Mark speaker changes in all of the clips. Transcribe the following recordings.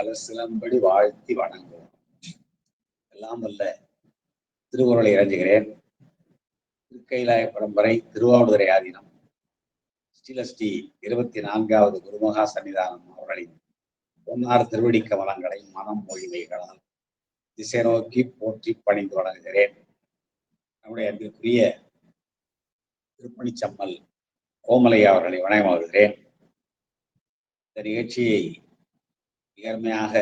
Speaker 1: மலர் சிலம்படி வாழ்த்தி வணங்குவோம். எல்லாம் வல்ல திருவுருளை இறங்குகிறேன். திருக்கைலாய பரம்பரை திருவாவடுதுறை ஆதீனம் ஸ்ரீலஸ்ரீ 24வது குருமகா சன்னிதானம் அவர்களின் பொன்னார் திருவடி கமலங்களை மனம் மொழிமைகளால் திசை நோக்கி போற்றி பணிந்து வணங்குகிறேன். நம்முடைய அன்பிற்குரிய திருப்பணிச்சம்மல் கோமலை அவர்களை வணங்குகிறேன். இந்த நிகழ்ச்சியை மிகமையாக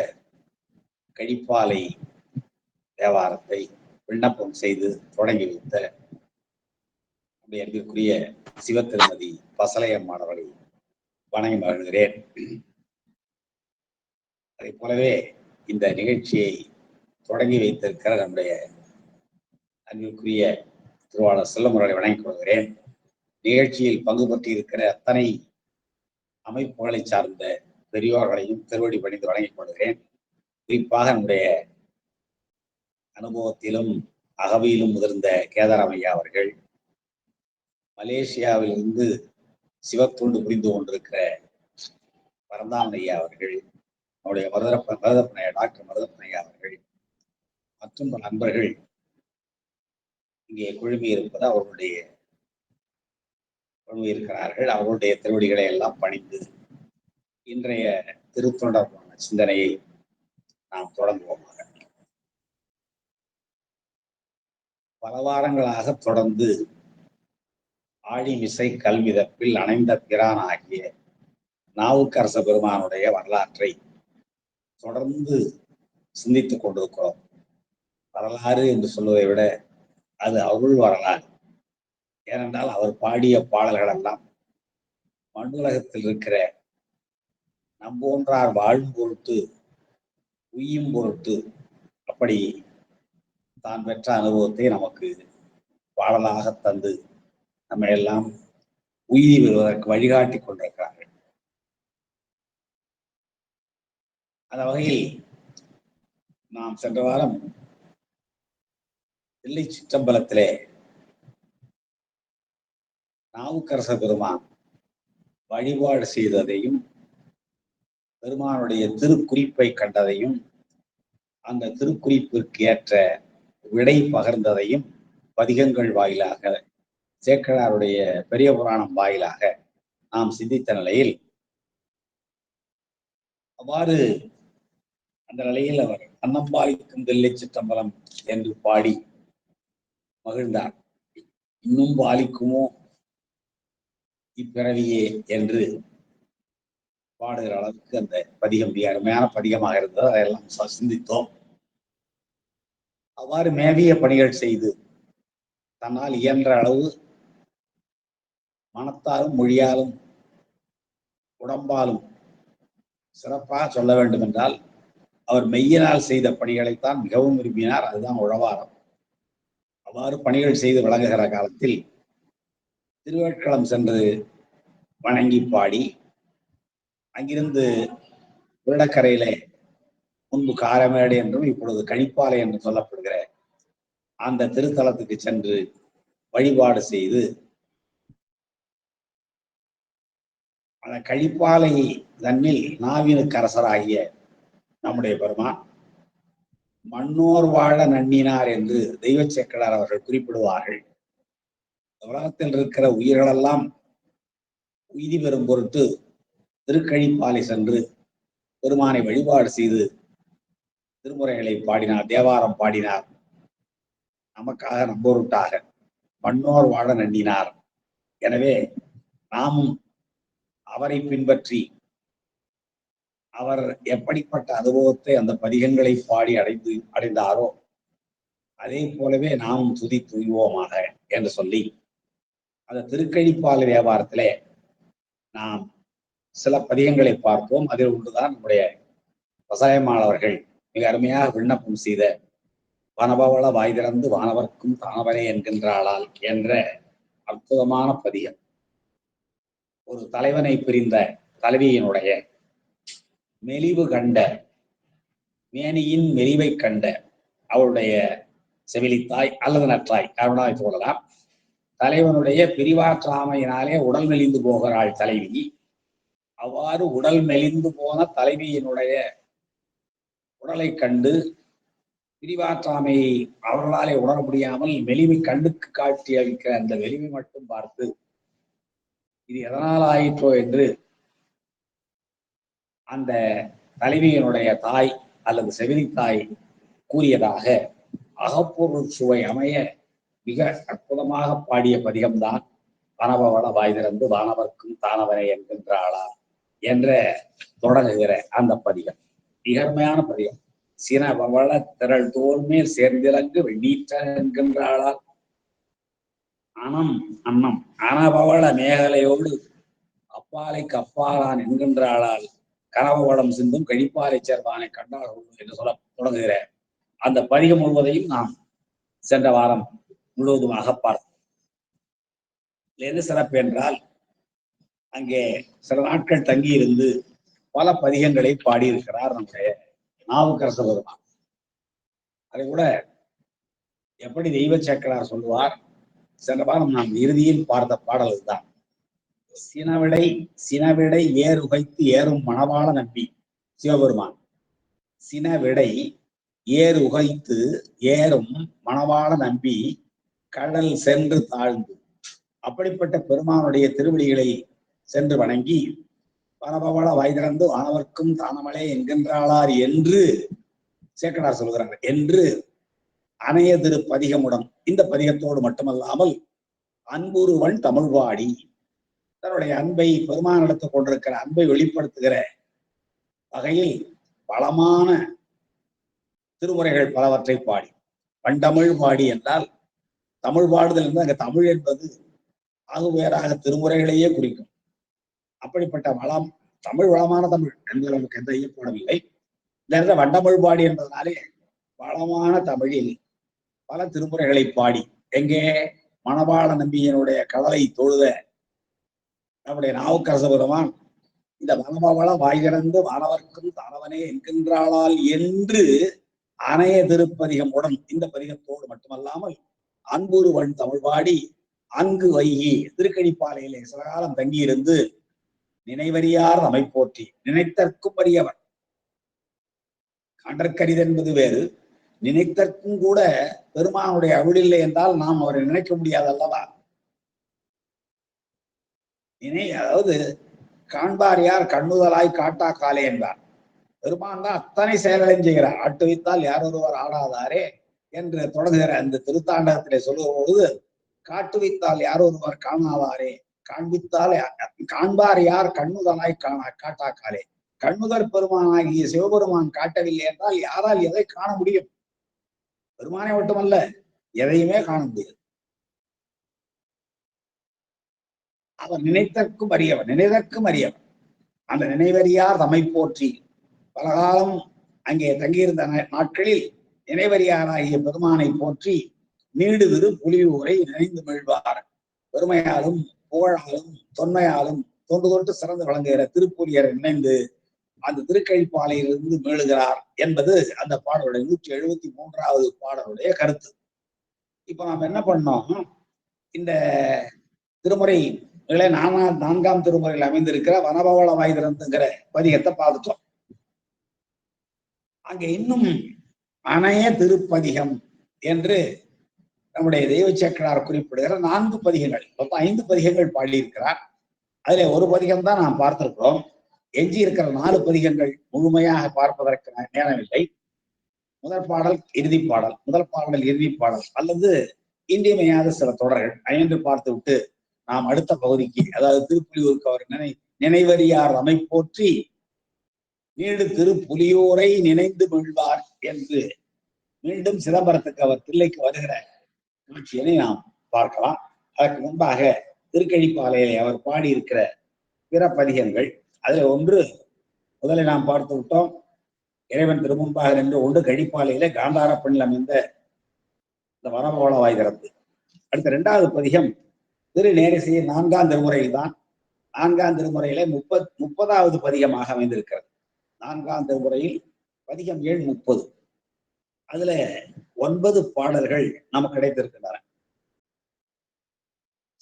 Speaker 1: கழிப்பாலை தேவாரத்தை விண்ணப்பம் செய்து தொடங்கி வைத்த நம்முடைய அன்பிற்குரிய சிவத்திருமதி பசலையம்மாள் அவர்களை வணங்கி மகிழ்கிறேன். அதை போலவே இந்த நிகழ்ச்சியை தொடங்கி வைத்திருக்கிற நம்முடைய அன்பிற்குரிய திருவாளர் செல்லமுறை வணங்கிக் கொள்கிறேன். நிகழ்ச்சியில் பங்கு பற்றி இருக்கிற அத்தனை அமைப்புகளை சார்ந்த பெரியோர்களையும் திருவடி பணிந்து வணங்கிக் கொள்கிறேன். குறிப்பாக நம்முடைய அனுபவத்திலும் அகவையிலும் முதிர்ந்த கேதாராமையா அவர்கள், மலேசியாவிலிருந்து சிவத்தொண்டு புரிந்து கொண்டிருக்கிற பரந்தாமனையா அவர்கள், நம்முடைய மருதப்பனையா டாக்டர் மருதப்பனையா அவர்கள் மற்றும் நண்பர்கள் இங்கே குழுமி இருப்பது அவர்களுடைய குழுமி இருக்கிறார்கள். அவர்களுடைய திருவடிகளை எல்லாம் பணிந்து இன்றைய திருத்தொண்டர்பான சிந்தனையை நாம் தொடங்குவோமாக. பல வாரங்களாக தொடர்ந்து ஆழிமிசை கல்விதப்பில் அணைந்த பிரான் ஆகிய நாவுக்கரச பெருமானுடைய வரலாற்றை தொடர்ந்து சிந்தித்துக் கொண்டிருக்கிறோம். வரலாறு என்று சொல்வதை விட அது அருள் வரலாறு. ஏனென்றால் அவர் பாடிய பாடல்கள் எல்லாம் மண்ணுலகத்தில் இருக்கிற நம்போன்றார் வாழும் பொருட்டு உய்யும் பொருட்டு அப்படி தான் பெற்ற அனுபவத்தை நமக்கு பாடலாக தந்து நம்ம எல்லாம் உயிரி பெறுவதற்கு வழிகாட்டி கொண்டிருக்கிறார்கள். அந்த வகையில் நாம் சென்ற வாரம் தில்லை சிற்றம்பலத்திலே நாவுக்கரச பெருமான் வழிபாடு செய்ததையும் பெருமானுடைய திருக்குறிப்பை கண்டதையும் அந்த திருக்குறிப்பிற்கு ஏற்ற விடை பகர்ந்ததையும் பதிகங்கள் வாயிலாக சேக்கிழாருடைய பெரிய புராணம் வாயிலாக நாம் சிந்தித்த நிலையில் அவ்வாறு அந்த நிலையில் அவர் அன்னம்பாலிக்கும் தில்லை சிற்றம்பலம் என்று பாடி மகிழ்ந்தார். இன்னும் பாலிக்குமோ இப்பிறவியே என்று பாடுகிற அளவுக்கு அந்த பதிகம் மிக அருமையான பதிகமாக இருந்தது. அதையெல்லாம் சிந்தித்தோம். அவ்வாறு மேவிய பணிகள் செய்து தன்னால் இயன்ற அளவு மனத்தாலும் மொழியாலும் உடம்பாலும் சிறப்பாக சொல்ல வேண்டும் என்றால் அவர் மெய்யினால் செய்த பணிகளைத்தான் மிகவும் விரும்பினார். அதுதான் உழவாரம். அவ்வாறு பணிகள் செய்து விளங்குகிற காலத்தில் திருவேட்களம் சென்று வணங்கி பாடி அங்கிருந்து உள்ளக்கரையிலே முன்பு காரமேடு என்றும் இப்பொழுது கழிப்பாலை என்று சொல்லப்படுகிற அந்த திருத்தலத்துக்கு சென்று வழிபாடு செய்து அந்த கழிப்பாலை தன்னில் நாவினுக்கரசராகிய நம்முடைய பெருமான் மண்ணோர் வாழ நன்னினார் என்று தெய்வ சேக்கிழார் அவர்கள் குறிப்பிடுவார்கள். உலகத்தில் இருக்கிற உயிர்களெல்லாம் உய்தி பெறும் பொருட்டு திருக்கழிப்பாலை சென்று பெருமானை வழிபாடு செய்து திருமுறைகளை பாடினார், தேவாரம் பாடினார். நமக்காக நம்பொருட்டாக மண்ணோர் வாழ நன்னினார். எனவே நாமும் அவரை பின்பற்றி அவர் எப்படிப்பட்ட அனுபவத்தை அந்த பதிகங்களை பாடி அடைந்தாரோ அதே போலவே நாமும் துதி துய்வோமாக என்று சொல்லி அந்த திருக்கழிப்பாலை வியாபாரத்திலே நாம் சில பதிகங்களை பார்த்தோம். அதில் ஒன்றுதான் நம்முடைய வசாயமானவர்கள் மிக அருமையாக விண்ணப்பம் செய்த வனபவள வாய் திறந்து வானவர்க்கும் தானவரே என்கின்றாளால் என்ற அற்புதமான பதிகம். ஒரு தலைவனை பிரிந்த தலைவியினுடைய மெலிவு கண்ட மேனியின் மெலிவை கண்ட அவருடைய செவிலித்தாய் அல்லது நற்றாய் கருணாய் சொல்லலாம். தலைவனுடைய பிரிவாற்றாமையினாலே உடல் மெலிந்து போகிறாள் தலைவி. அவ்வாறு உடல் மெலிந்து போன தலைவியினுடைய உடலை கண்டு பிரிவாற்றாமையை அவர்களாலே உணர முடியாமல் மெலிமை கண்ணுக்கு காட்சி அளிக்கிற அந்த வெளிமை மட்டும் பார்த்து இது எதனால் ஆயிற்றோ என்று அந்த தலைவியினுடைய தாய் அல்லது செவிலி தாய் கூறியதாக அகப்பொருள் சுவை அமைய மிக அற்புதமாக பாடிய பதிகம்தான் வானவள வாய் திறந்து வானவர்க்கும் தானவனை என்கின்றாளா என்ற தொடங்குகிற அந்த பதிகம் மிகமையான பதிகம். சினவள திரள் தோல்மேல் சேர்ந்திலங்கு வெண்ணீற்ற என்கின்றாளால் அனம் அன்னம் அனபவள மேகலையோடு அப்பாலைக்கு அப்பாலான் என்கின்றாளால் கனவவளம் சிந்தும் கழிப்பாலை சேர்வானை கண்டாள் என்று சொல்ல தொடங்குகிற அந்த பதிகம் முழுவதையும் நாம் சென்ற வாரம் முழுவதுமாக பார்த்தோம். என்ன சிறப்பு என்றால் அங்கே சில நாட்கள் தங்கியிருந்து பல பதிகங்களை பாடியிருக்கிறார் நம்முடைய நாவுக்கரசு பெருமான். அதை கூட எப்படி தெய்வ சேக்கரார் சொல்லுவார், சென்ற வாரம் நாம் இறுதியில் பார்த்த பாடல் தான். சினவிடை சினவிடை ஏறு உகைத்து ஏறும் மணவாள நம்பி சிவபெருமான். சினவிடை ஏறு உகைத்து ஏறும் மணவாள நம்பி கடல் சென்று தாழ்ந்து. அப்படிப்பட்ட பெருமானுடைய திருவடிகளை சென்று வணங்கி பரபவள வாய் திறந்து வானவர்க்கும் தானமளே என்கின்றாளார் என்று சேக்கடார் சொல்கிறாங்க. என்று அணைய திரு பதிகமுடன் இந்த பதிகத்தோடு மட்டுமல்லாமல் அன்புருவன் தமிழ்வாடி தன்னுடைய அன்பை பெருமானிடத்து கொண்டிருக்கிற அன்பை வெளிப்படுத்துகிற வகையில் பலமான திருமுறைகள் பலவற்றை பாடி பண்டமிழ் பாடி என்றால் தமிழ் பாடுதல் என்று அங்க தமிழ் என்பது ஆகு வேறாக திருமுறைகளையே குறிக்கும். அப்படிப்பட்ட வளம் தமிழ் வளமான தமிழ் என்பது நமக்கு எந்த ஐயப்படவில்லை. இந்த வண்டமிழ் பாடி என்பதனாலே வளமான தமிழில் பல திருமுறைகளை பாடி எங்கே மணவாள நம்பியினுடைய கடலை தொழுத நம்முடைய நாவுக்கரசு பெருமான் இந்த வனபவள வாய் திறந்து வானவர்க்கும் தானவனே என்கின்றாளால் என்று அணைய திருப்பதிகமுடன் இந்த பதிகத்தோடு மட்டுமல்லாமல் அன்புருவன் தமிழ் பாடி அங்கு வைகி திருக்கணிப்பாலையிலே சில காலம் தங்கியிருந்து நினைவறியார் நம்மை போற்றி நினைத்தற்கும் அறியவர். கண்டற்கரிது என்பது வேறு, நினைத்தற்கும் கூட பெருமானுடைய அருள் இல்லை என்றால் நாம் அவரை நினைக்க முடியாது அல்லவா. அதாவது காண்பார் யார் கண்ணுதலாய் காட்டா காலே என்றார். பெருமான் தான் அத்தனை செயல்களையும் செய்கிறார். ஆட்டு வைத்தால் யார் ஒருவர் ஆடாதாரே என்று தொடங்குகிற அந்த திருத்தாண்டகத்திலே சொல்லுகிற பொழுது காட்டு வைத்தால் யார் ஒருவர் காணாதாரே காண்பித்தால் காண்பார் யார் கண்ணுதலாய் காட்டா காலே. கண்ணுதல் பெருமானாகிய சிவபெருமான் காட்டவில்லை என்றால் யாரால் எதை காண முடியும்? பெருமானை மட்டுமல்ல எதையுமே காண முடியாது. அவர் நினைத்தற்கும் அறியவர், நினைதற்கும் அறியவர். அந்த நினைவறியார் தம்மை போற்றி பலகாலம் அங்கே தங்கியிருந்த நாட்களில் நினைவறியாராகிய பெருமானை போற்றி நீடு திரு புலியூரை நினைந்து மீழ்வார். பெருமையாலும் புகழாலும் தொன்மையாலும் தொன்று தொட்டு சிறந்து வழங்குகிற திருப்புலியரை நினைந்து அந்த திருக்கழிப்பாலையிலிருந்து மீளுகிறார் என்பது அந்த பாடலுடைய 173வது பாடலுடைய கருத்து. இப்ப நாம் என்ன பண்ணோம், இந்த திருமுறை 4ஆம் திருமுறையில் அமைந்திருக்கிற வனபவள வாய் திறந்துங்கிற பதிகத்தை பார்த்துட்டோம். அங்க இன்னும் அணைய திருப்பதிகம் என்று நம்முடைய தெய்வ சேக்கரார் குறிப்பிடுகிற 4 பதிகங்கள், மொத்தம் 5 பதிகங்கள் பாடியிருக்கிறார். அதுல ஒரு பதிகம் தான் நாம் பார்த்திருக்கிறோம். எஞ்சி இருக்கிற 4 பதிகங்கள் முழுமையாக பார்ப்பதற்கு நேரமில்லை. முதல் பாடல் இறுதி பாடல், முதல் பாடல் இறுதி பாடல் அல்லது இன்றியமையாத சில தொடர்கள் 5 பார்த்து விட்டு நாம் அடுத்த பகுதிக்கு, அதாவது திருப்புலியூருக்கு அவர் நினைவறியார் நம்மை போற்றி நீடு திருப்புலியூரை நினைந்து மீழ்வார் என்று மீண்டும் சிதம்பரத்துக்கு அவர் தில்லைக்கு வருகிற காட்சியினை நாம் பார்க்கலாம். அதற்கு முன்பாக திருக்கழிப்பாலையிலே அவர் பாடியிருக்கிற பிற பதிகங்கள், அதுல ஒன்று முதலில் நாம் பார்த்து விட்டோம். இறைவன் திருமுன்பாக நின்று ஒன்று கழிப்பாலையில காந்தார பெண்ணில் அமைந்த இந்த வனபவள வாய் திறந்து. அடுத்த 2வது பதிகம் திரு நேரிசைய 4ஆம் திருமுறையில் தான். 4ஆம் திருமுறையில 30வது பதிகமாக அமைந்திருக்கிறது. 4ஆம் திருமுறையில் பதிகம் எண் 30. அதுல 9 பாடல்கள் நமக்கு கிடைத்திருக்கின்றன.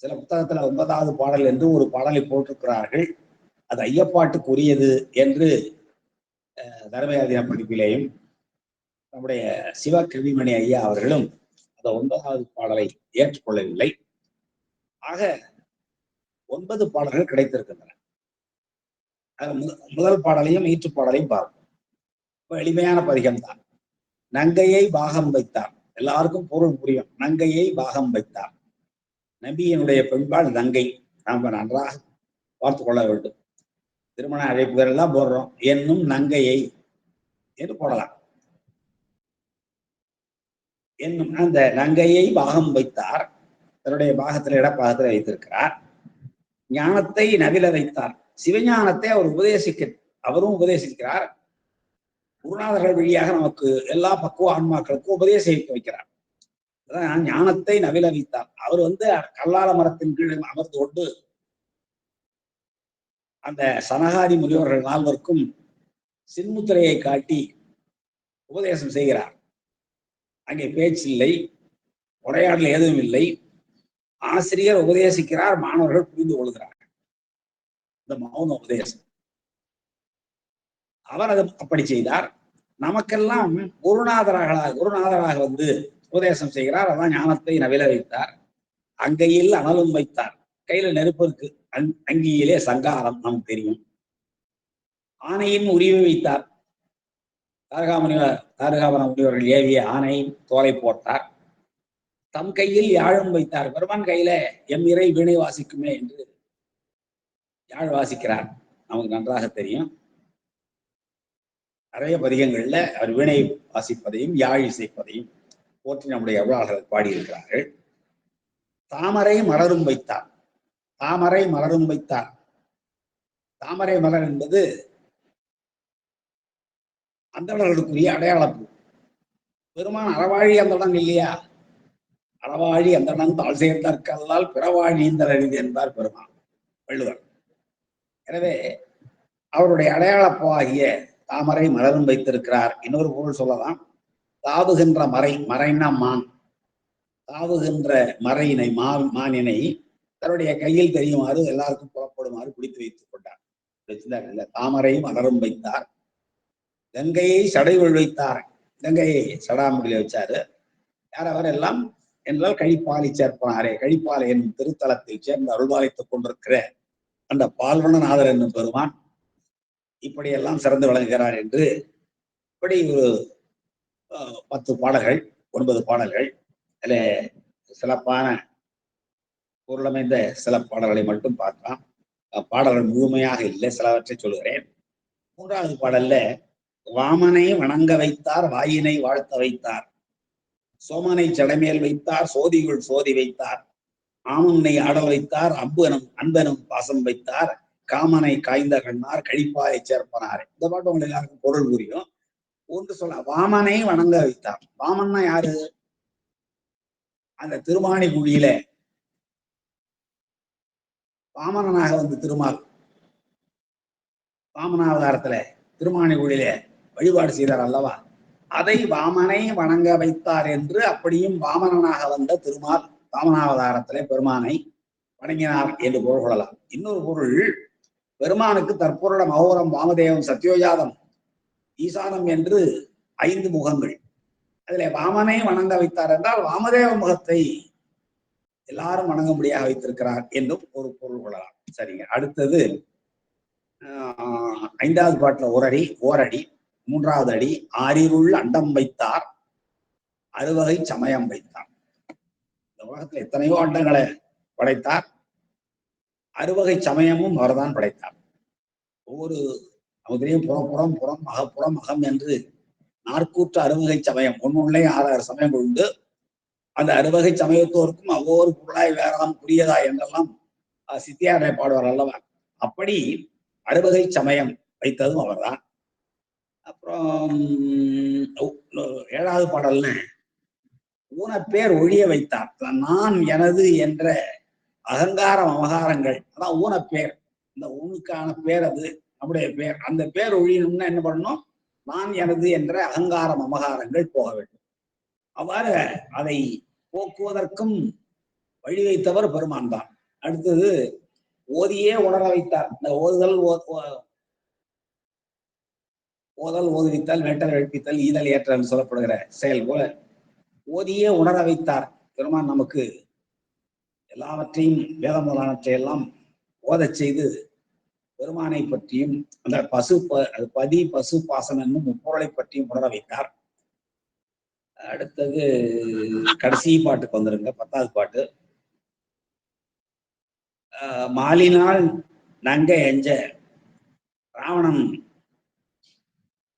Speaker 1: சில புத்தகத்துல 9வது பாடல் என்று ஒரு பாடலை போட்டிருக்கிறார்கள். அது ஐயப்பாட்டுக்குரியது என்று தர்மயாதின பதிப்பிலேயும், நம்முடைய சிவ கவிமணி ஐயா அவர்களும் அந்த 9வது பாடலை ஏற்றுக்கொள்ளவில்லை. ஆக 9 பாடல்கள் கிடைத்திருக்கின்றன. முதல் பாடலையும் ஈற்று பாடலையும் பார்ப்போம். எளிமையான பதிகம் தான். நங்கையை பாகம் வைத்தார். எல்லாருக்கும் பொருள் புரியும். நங்கையை பாகம் வைத்தார். நபியினுடைய பெண்பால் நங்கை. நாம் நன்றாக பார்த்து கொள்ள வேண்டும். திருமண அழைப்புகள் எல்லாம் போடுறோம். என்னும் நங்கையை என்று போடலாம். என்னும் அந்த நங்கையை பாகம் வைத்தார். தன்னுடைய பாகத்தில் இடப்பாகத்தில் வைத்திருக்கிறார். ஞானத்தை நவில வைத்தார். சிவஞானத்தை அவரும் உபதேசிக்கிறார். குருநாதர்கள் வழியாக நமக்கு எல்லா பக்குவ ஆன்மாக்களுக்கும் உபதேசிக்க வைக்கிறார். அதான் ஞானத்தை நவில வைத்தார். அவர் கல்லால மரத்தின் கீழ் அமர்ந்து கொண்டு அந்த சனகாதி முனிவர்கள் 4 சின்முத்திரையை காட்டி உபதேசம் செய்கிறார். அங்கே பேச்சு இல்லை, உரையாடல் எதுவும் இல்லை. ஆசிரியர் உபதேசிக்கிறார், மாணவர்கள் புரிந்து கொள்கிறார். இந்த மௌன உபதேசம் அவர் அது அப்படி செய்தார். நமக்கெல்லாம் குருநாதராக உபதேசம் செய்கிறார். அதான் ஞானத்தை நவில வைத்தார். அங்கையில் அனலும் வைத்தார். கையில நெருப்பு இருக்கு, அங்கியிலே சங்காரம் நமக்கு தெரியும். ஆணையின் உரிமை வைத்தார். தாரகாபுர முனிவர்கள் ஏவிய ஆணையின் தோலை போட்டார். தம் கையில் யாழும் வைத்தார். பெருமான் கையில எம் இறை வீணை வாசிக்குமே என்று யாழ் வாசிக்கிறார். நமக்கு நன்றாக தெரியும். நிறைய பதிகங்கள்ல அவர் வீணை வாசிப்பதையும் யாழ் இசைப்பதையும் போற்றி நம்முடைய அருளாளர்கள் பாடியிருக்கிறார்கள். தாமரை மலரும் வைத்தார். தாமரை மலரும் வைத்தார். தாமரை மலர் என்பது அந்தணர்களுக்குரிய அடையாளப்பு. பெருமான் அறவாழி அந்தணன் இல்லையா? அறவாழி அந்தணன் தாழ் சேர்ந்தால் பிறவாழி இந்த அறிந்து என்பார் பெருமான் வள்ளுவர். எனவே அவருடைய அடையாளப்பாகிய தாமரை மலரும் வைத்திருக்கிறார். இன்னொரு பொருள் சொல்லலாம். தாவுகின்ற மறைன்னா மான். தாவுகின்ற மறையினை மானினை தன்னுடைய கையில் தெரியுமாறு எல்லாருக்கும் புறப்படுமாறு பிடித்து வைத்துக் கொண்டார். தாமரை மலரும் வைத்தார். கங்கையை சடைவுள் வைத்தார். கங்கையை சடாமுடியில வச்சாரு. யார் அவரெல்லாம் என்றால் கழிப்பாலை சேர்ப்பனாரே. கழிப்பாலை என்னும் திருத்தலத்தில் சேர்ந்து அருள்பாலித்துக் கொண்டிருக்கிற அந்த பால்வண்ணநாதர் என்னும் பெருமான் இப்படியெல்லாம் சிறந்து விளங்குகிறார் என்று இப்படி ஒரு 10 பாடல்கள் 9 பாடல்கள். அதில் சிறப்பான பொருளமைந்த சில பாடல்களை மட்டும் பார்க்கலாம். பாடல்கள் முழுமையாக இல்லை, சிலவற்றை சொல்கிறேன். 3வது பாடல்ல வாமனை வணங்க வைத்தார், வாயினை வாழ்த்த வைத்தார். சோமனை ஜடமேல் வைத்தார், சோதியுள் சோதி வைத்தார். ஆமனை ஆடல் வைத்தார், அன்பனும் பாசம் வைத்தார். காமனை காய்ந்த கண்ணார், கழிப்பாலை சேர்ப்பனார். இந்த பாட்டு உங்களுக்கு எல்லாருக்கும் பொருள் புரியும். ஒன்று சொல்ல, வாமனை வணங்க வைத்தார். வாமன்னா யாரு? அந்த திருமானி குழியில வாமனனாக திருமால் வாமனாவதாரத்துல திருமானி குழியில வழிபாடு செய்தார் அல்லவா? அதை வாமனை வணங்க வைத்தார் என்று அப்படியும் வாமனனாக திருமால் வாமனாவதாரத்திலே பெருமானை வணங்கினார் என்று பொருள் கொள்ளலாம். இன்னொரு பொருள், பெருமானுக்கு தற்பொருட மகோரம் வாமதேவம் சத்யோஜாதம் ஈசானம் என்று 5 முகங்கள். அதிலே வாமனை வணங்க வைத்தார் என்றால் வாமதேவ முகத்தை எல்லாரும் வணங்கும்படியாக வைத்திருக்கிறார் என்றும் ஒரு பொருள் கொள்ளலாம். சரிங்க. அடுத்தது 5வது பாட்டுல ஓரடி 3வது அடி. ஆறிருள் அண்டம் வைத்தார், அறுவகை சமயம் வைத்தார். இந்த உலகத்துல எத்தனையோ அண்டங்களை படைத்தார். அறுவகை சமயமும் அவர்தான் படைத்தார். ஒவ்வொரு நமக்கு புறம் அகம் என்று 4 அறுவகை சமயம், ஒன்னுள்ளே 6 சமயங்கள் உண்டு. அந்த அறுவகை சமயத்தோருக்கும் ஒவ்வொரு பொருளாய் வேறாம் புரியதா என்றெல்லாம் சித்தியாரை பாடுவார் அல்லவா? அப்படி அறுவகை சமயம் வைத்ததும் அவர்தான். அப்புறம் 7வது பாடல்ல ஊனப்பேர் ஒழிய வைத்தார். நான் எனது என்ற அகங்காரம் அமகாரங்கள், அதான் ஊனப்பேர். இந்த ஊனுக்கான பேர் அது நம்முடைய பேர். அந்த பேர் ஒழியணும்னா என்ன பண்ணணும்? நான் எனது என்ற அகங்காரம் அமகாரங்கள் போக வேண்டும். அவ்வாறு அதை போக்குவதற்கும் வழி வைத்தவர் பெருமான் தான். அடுத்தது ஓதியே உணர வைத்தார். இந்த ஓதுதல் ஓதல் ஓதுவித்தல் வேட்டல் வெட்பித்தல் ஈதல் ஏற்றல் சொல்லப்படுகிற செயல் போல ஓதியே உணர வைத்தார் பெருமான். நமக்கு எல்லாவற்றையும் வேத முதலானவற்றை எல்லாம் ஓதச் செய்து பெருமானை பற்றியும் அந்த பதி பசு பாசம் என்னும் முப்பொருளை பற்றியும் உணர வைத்தார். அடுத்தது கடைசி பாட்டுக்கு வந்துருங்க, 10வது பாட்டு. மாலினால் நங்கை அஞ்ச ராவணன்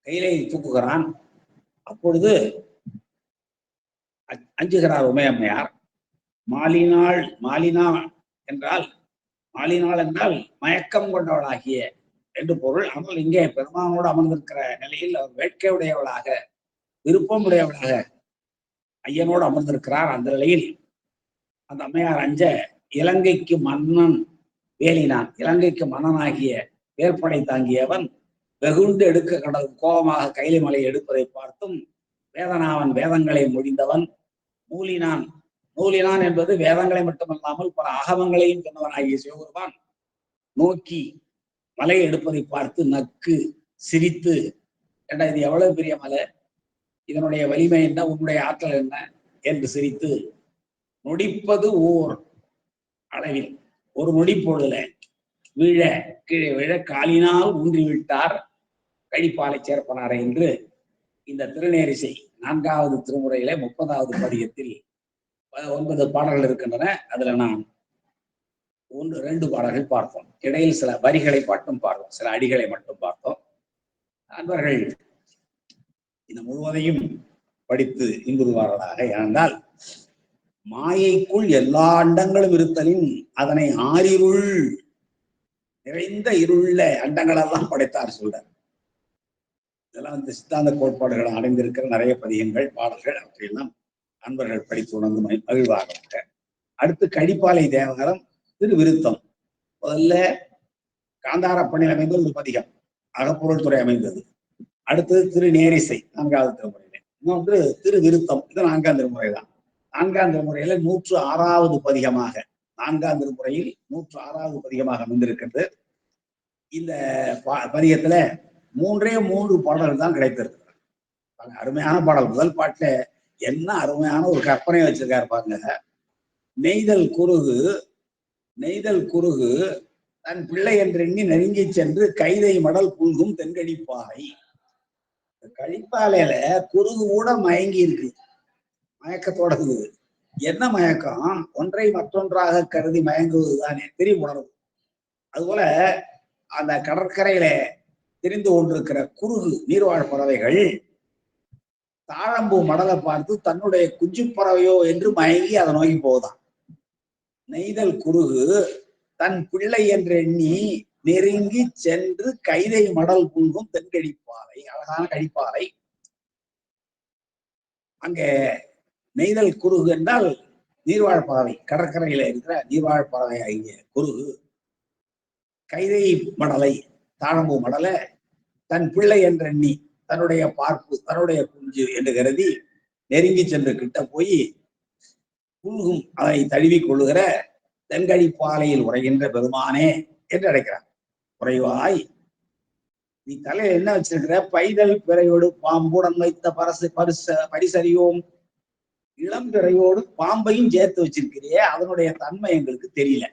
Speaker 1: கையிலை தூக்குகிறான். அப்பொழுது அஞ்சுகிறார் உமையம்மையார். மாலினா என்றால் மயக்கம் கொண்டவளாகிய என்று பொருள். ஆனால் இங்கே பெருமானோடு அமர்ந்திருக்கிற நிலையில் அவர் வேட்கையுடையவளாக, விருப்பம் உடையவளாக ஐயனோடு அமர்ந்திருக்கிறார். அந்த நிலையில் அந்த அம்மையார் அஞ்ச இலங்கைக்கு மன்னன் வேலினான். இலங்கைக்கு மன்னனாகிய வேற்படை தாங்கியவன் வெகுண்டு எடுக்க கடல் கோபமாக கைலை மலை எடுப்பதை பார்த்தும் வேதனாவன் வேதங்களை மொழிந்தவன். நூலினான் என்பது வேதங்களை மட்டுமல்லாமல் பல ஆகமங்களையும் சொன்னவனாகிய சிவபெருமான் நோக்கி மலை எடுப்பதை பார்த்து நக்கு சிரித்து, ஏண்டா இது எவ்வளவு பெரிய மலை, இதனுடைய வலிமை என்ன, உன்னுடைய ஆற்றல் என்ன என்று சிரித்து, நொடிப்பது ஓர் அளவில் ஒரு நொடி பொழுதுல கீழே விழ காலினால் ஊன்றிவிட்டார் கழிப்பாலை சேர்ப்பனாரை என்று இந்த திருநேரிசை 4வது திருமுறையில 30வது பதிகத்தில் 9 பாடல்கள் இருக்கின்றன. அதுல நாம் 2 பாடல்கள் பார்த்தோம். இடையில் சில வரிகளை மட்டும் பார்த்தோம், சில அடிகளை மட்டும் பார்த்தோம். அன்பர்கள் இந்த முழுவதையும் படித்து இன்புறுவார்களாக. ஏனென்றால் மாயைக்குள் எல்லா அண்டங்களும் இருத்தலின் அதனை ஆறிருள் நிறைந்த இருள அண்டங்கள் எல்லாம் படைத்தார் சொல்றார். இதெல்லாம் வந்து சித்தாந்த கோட்பாடுகள் அடைந்திருக்கிற நிறைய பதிகங்கள், பாடல்கள், அவற்றையெல்லாம் அன்பர்கள் படித்து உணர்ந்து மகிழ்வார்களாக. அடுத்து கடிப்பாலை தேவகரம் திருவிருத்தம். முதல்ல காந்தாரப்பணியில் அமைந்த ஒரு பதிகம், அகப்பொருள் துறை அமைந்தது. அடுத்தது திருநேரிசை 4வது திருமுறையில. இன்னொன்று திருவிருத்தம், இது 4ஆம் திருமுறை தான். 4ஆம் திருமுறையில 106வது பதிகமாக, 4ஆம் திருமுறையில் 106வது பதிகமாக அமைந்திருக்கிறது. இந்த பதிகத்துல 3 பாடல்கள் தான் கிடைத்திருக்கு. அருமையான பாடல். முதல் பாட்டுல என்ன அருமையான ஒரு கற்பனை வச்சிருக்காரு பாருங்க. நெய்தல் குருகு தன் பிள்ளை என்றெண்ணி நெருங்கி சென்று கைதை மடல் புல்கும் தென்கழிப்பாறை. கழிப்பாலையில குருகு கூட மயங்கி இருக்கு, மயக்கத்தோட இருக்குது. என்ன மயக்கம்? ஒன்றை மற்றொன்றாக கருதி மயங்குவதுதானே தெரியும் உணர்வு. அதுபோல அந்த கடற்கரையில தெரிந்து கொண்டிருக்கிற குருகு நீர்வாழ் பறவைகள் தாழம்பூ மடலை பார்த்து தன்னுடைய குஞ்சு பறவையோ என்று மயங்கி அதை நோக்கி போகுதான். நெய்தல் குருகு தன் பிள்ளை என்று எண்ணி நெருங்கி சென்று கைதை மடல் புல்கும் தென்கழிப்பாறை. அழகான கழிப்பாறை. அங்கே நெய்தல் குருகு என்றால் நீர்வாழ் பறவை, கடற்கரையில இருக்கிற நீர்வாழ் பறவை ஆகிய குருகு கைதை மடலை, தாழம்பூ மடலை தன் பிள்ளை என்றெண்ணி, தன்னுடைய பார்ப்பு, தன்னுடைய குஞ்சு என்று கருதி நெருங்கி சென்று கிட்ட போய் புல்கும் அதை தழுவி கொள்ளுகிற தென்கழிப்பாலையில் உரைகின்ற பெருமானே என்று அழைக்கிறார். உறைவாய், நீ தலையில என்ன வச்சிருக்கிற? பைதல் பிறையோடு பாம்புடன் வைத்த பரிசறியோம். இளம் பிறையோடு பாம்பையும் சேர்த்து வச்சிருக்கிறியே, அதனுடைய தன்மை எங்களுக்கு தெரியல.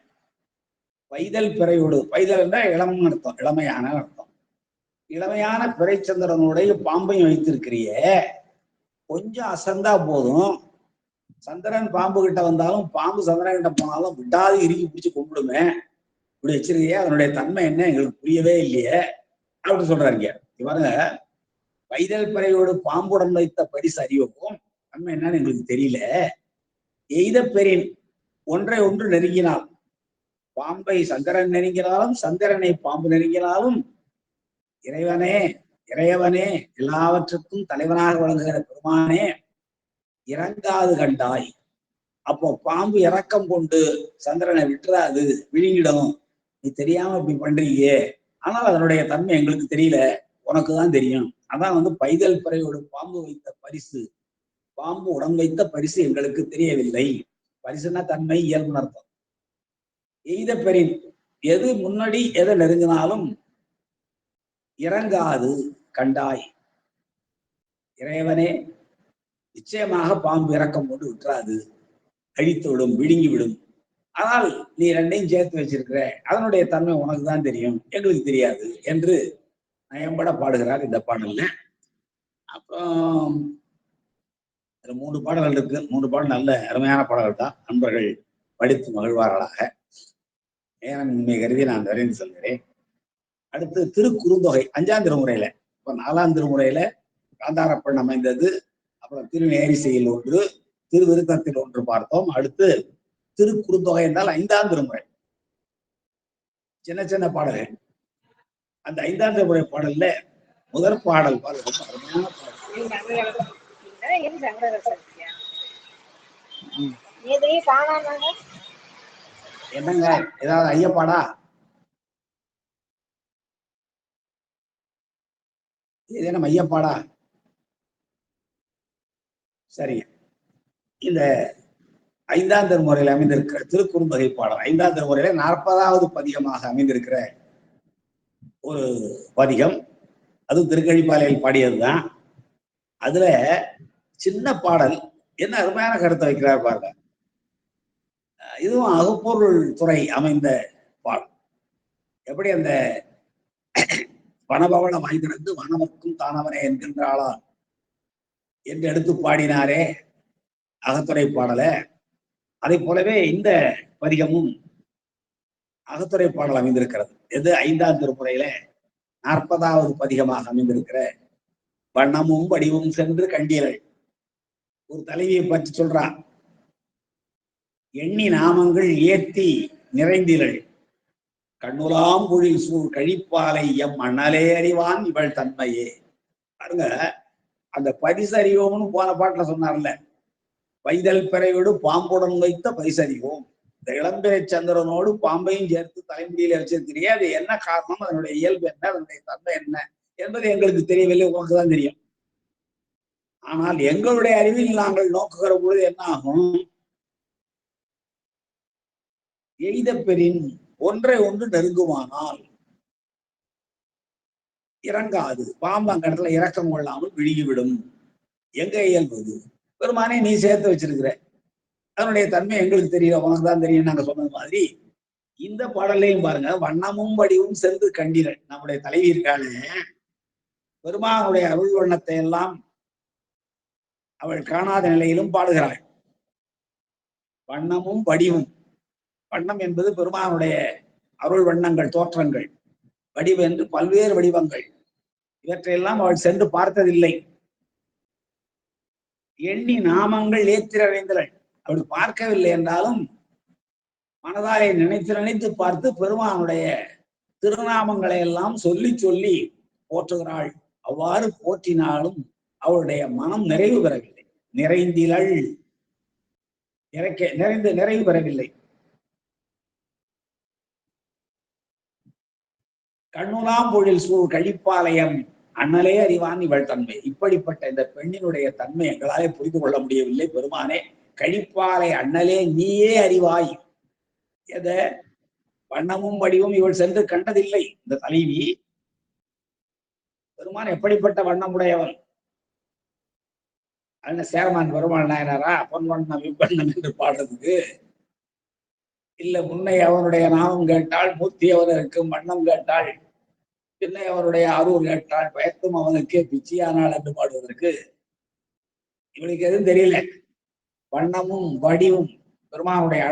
Speaker 1: பைதல் பிறையோடு, பைதல் என்றால் இளம்னு அர்த்தம், இளமையான அர்த்தம். இளமையான பிறைச்சந்திரனுடைய பாம்பையும் வைத்திருக்கிறிய, கொஞ்சம் அசந்தா போதும் சந்திரன் பாம்பு கிட்ட வந்தாலும் பாம்பு சந்திரன் கிட்ட போனாலும் விடாது இறுக்கி பிடிச்சு கொண்டுடுமே, இப்படி வச்சிருக்கிய, அதனுடைய தன்மை என்ன எங்களுக்கு புரியவே இல்லையே அப்படின்னு சொல்றாங்க. இவங்க பைதல் பிறையோடு பாம்புடன் வைத்த பரிசு அறிவுக்கும் தன்மை என்னன்னு எங்களுக்கு தெரியல. எய்த பெறின் ஒன்றை ஒன்று நெருங்கினால், பாம்பை சந்திரன் நெருங்கினாலும் சந்திரனை பாம்பு நெருங்கினாலும் இறைவனே எல்லாவற்றுக்கும் தலைவனாக வழங்குகிற பெருமானே இறங்காது கண்டாய். அப்போ பாம்பு இறக்கம் கொண்டு சந்திரனை விட்டுறாது, விழுங்கிடும். நீ தெரியாம இப்படி பண்றீங்க, ஆனால் அதனுடைய தன்மை எங்களுக்கு தெரியல, உனக்குதான் தெரியும். அதான் வந்து பைதல் பிறையோடு பாம்பு வைத்த பரிசு, பாம்பு உடன் வைத்த பரிசு எங்களுக்கு தெரியவில்லை. பரிசுனா தன்மை, இயல்புன்னு அர்த்தம். எய்த பெறின், எது முன்னாடி எதை நெருங்கினாலும் இறங்காது கண்டாய். இறைவனே, நிச்சயமாக பாம்பு இறக்கம் கொண்டு விட்டுறாது, அழித்து விடும், விழுங்கி விடும். ஆனால் நீ ரெண்டையும் சேர்த்து வச்சிருக்கிற, அதனுடைய தன்மை உனக்கு தான் தெரியும், எங்களுக்கு தெரியாது என்று நயம்பட பாடுகிறார் இந்த பாடல்ல. அப்புறம் 3 பாடல்கள் இருக்கு. 3 பாடல் நல்ல அருமையான பாடல்கள் தான். நண்பர்கள் படித்து மகிழ்வார்களாக. நேரமின்மை கருதி நான் விரைந்து செல்கிறேன். அடுத்து திருக்குறுந்தொகை 5ஆம் திருமுறையில, இப்ப 4ஆம் திருமுறையில காந்தாரப்பெண் அமைந்தது, அப்புறம் திருநேரிசையில் ஒன்று, திருவிருத்தத்தில் ஒன்று பார்த்தோம். அடுத்து திருக்குறுந்தொகை என்றால் 5ஆம் திருமுறை, சின்ன சின்ன பாடல்கள். அந்த 5ஆம் திருமுறை பாடல்ல முதற் பாடல் ரொம்ப அருமையான பாடல். என்னங்க ஏதாவது ஐயப்பாடா? ஏதேனும் ஐயப்பாடா? சரிங்க. இந்த 5ஆம் திருமுறையில் அமைந்திருக்கிற திருக்குறுந்தொகை பாடல் 5ஆம் திருமுறையில 40வது பதிகமாக அமைந்திருக்கிற ஒரு பதிகம். அதுவும் திருக்கழிப்பாலையில் பாடியதுதான். அதுல சின்ன பாடல் என்ன அருமையான கருத்தை வைக்கிறார் பாருங்க. இதுவும் அகப்பொருள் துறை அமைந்த பாடல். எப்படி அந்த வனபவள வாய்ந்திருந்து வனவர்க்கும் தானவனே என்கின்றாளா என்று எடுத்து பாடினாரே அகத்துறை பாடல, அதை போலவே இந்த பதிகமும் அகத்துறை பாடல் அமைந்திருக்கிறது. எது 5ஆம் திருமுறையில 40வது பதிகமாக அமைந்திருக்கிற வண்ணமும் வடிவும் சென்று கண்டீர்கள். ஒரு தலைவியை பற்றி சொல்றான். எண்ணி நாமங்கள் ஏத்தி நிறைந்தீர்கள், கண்ணுலாம் பொழில் சூழ் கழிப்பாலை எம் அண்ணலே அறிவான் இவள் தன்மையே. பாருங்க, அந்த பரிசறிவோம்னு போன பாட்டுல சொன்னார்ல, வைதல் பிறையோடு பாம்புடன் வைத்த பரிசறிவோம். இந்த இளம்பிறை சந்திரனோடு பாம்பையும் சேர்த்து தலைமுடியில வச்சிருக்கிறீங்க, அது என்ன காரணம், அதனுடைய இயல்பு என்ன, அதனுடைய தன்மை என்ன என்பது எங்களுக்கு தெரியவில்லை, உங்களுக்கு தான் தெரியும். ஆனால் எங்களுடைய அறிவில் நாங்கள் நோக்குகிற பொழுது என்ன ஆகும், எய்த பெறின் ஒன்றை ஒன்று நெருங்குமானால் இறங்காது, பாம்பு அந்த இடத்துல இறக்கம் கொள்ளாமல் விழுகிவிடும். எங்க இயல்பது? பெருமானே நீ சேர்த்து வச்சிருக்கிற, அதனுடைய தன்மை எங்களுக்கு தெரியல, உனக்கு தான் தெரியும் நாங்க சொன்னது மாதிரி இந்த பாடலையும் பாருங்க. வண்ணமும் வடிவும் சென்று கண்டீர்கள். நம்முடைய தலைவி இருக்காளே, பெருமானுடைய அருள் வண்ணத்தை எல்லாம் அவள் காணாத நிலையிலும் பாடுகிறாள். வண்ணமும் வடிவும், வண்ணம் என்பது பெருமானுடைய அருள் வண்ணங்கள், தோற்றங்கள். வடிவு என்று பல்வேறு வடிவங்கள், இவற்றையெல்லாம் அவள் சென்று பார்த்ததில்லை. எண்ணி நாமங்கள் ஏத்திரடைந்தவள், அவள் பார்க்கவில்லை என்றாலும் மனதாலே நினைத்து நினைத்து பார்த்து பெருமானுடைய திருநாமங்களை எல்லாம் சொல்லி சொல்லி போற்றுகிறாள். அவ்வாறு போற்றினாலும் அவளுடைய மனம் நிறைவு பெறவில்லை. நிறைந்திலள், நிறைவு பெறவில்லை. கண்ணுலாம் பொழில் சூழ் கழிப்பாலயம் அண்ணலே அறிவான் இவள் தன்மை. இப்படிப்பட்ட இந்த பெண்ணினுடைய தன்மை எங்களாலே புரிந்து கொள்ள முடியவில்லை. பெருமானே, கழிப்பாலை அண்ணலே நீயே அறிவாய். எத வண்ணமும் வடிவும் இவள் சென்று கண்டதில்லை இந்த தலைவி. பெருமான் எப்படிப்பட்ட வண்ணமுடையவன்? அந்த சேரமான் பெருமாள் நாயனாரா பொன் வண்ணம் விவ்வண்ணம் என்று பாடுறதுக்கு? இல்ல முன்னை அவனுடைய நாமம் கேட்டாள், மூர்த்தி அவனுக்கும் வண்ணம் கேட்டாள், பின்னை அவருடைய அருள் கேட்டாள், பயத்தும் அவனுக்கே பிச்சியானாள் என்று பாடுவதற்கு இவனுக்கு எதுவும் தெரியல. வண்ணமும் வடிவும் பெருமானுடைய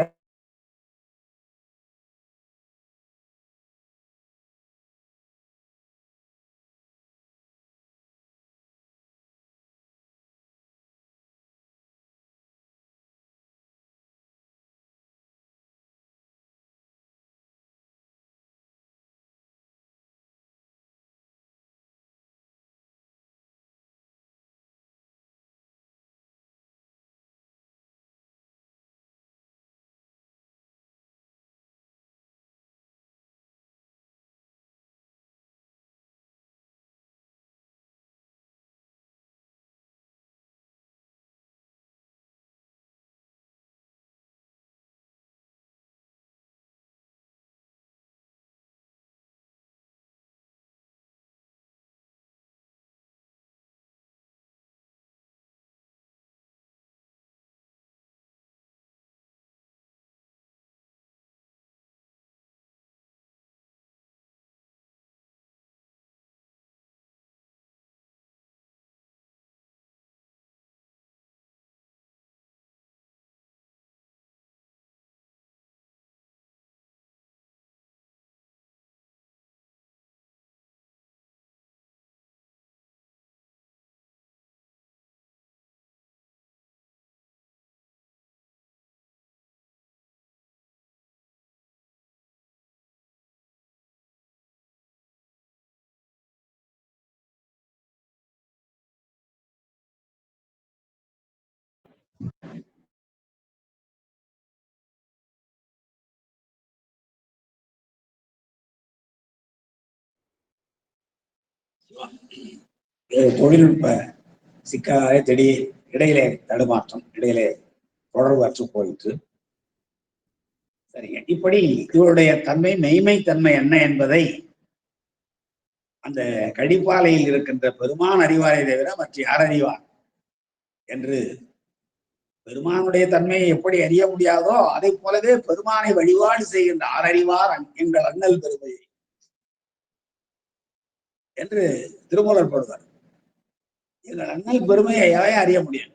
Speaker 1: தொழில்நுட்ப சிக்கலாலே இடையிலே தடுமாற்றம், இடையிலே தொடர்பு அற்று போயிற்று. சரிங்க. இப்படி இவருடைய தன்மை, மெய்மை தன்மை என்ன என்பதை அந்த கடிப்பாலையில் இருக்கின்ற பெருமான் அறிவாரை தவிர மற்ற யார் அறிவார் என்று, பெருமானுடைய தன்மையை எப்படி அறிய முடியாதோ அதை போலவே பெருமானை வழிபாடு செய்கின்ற ஆரறிவார் எங்கள் அண்ணல் பெருமையை என்று திருமூலர் போடுவார். எங்கள் அண்ணல் பெருமையை யாரையும் அறிய முடியும்.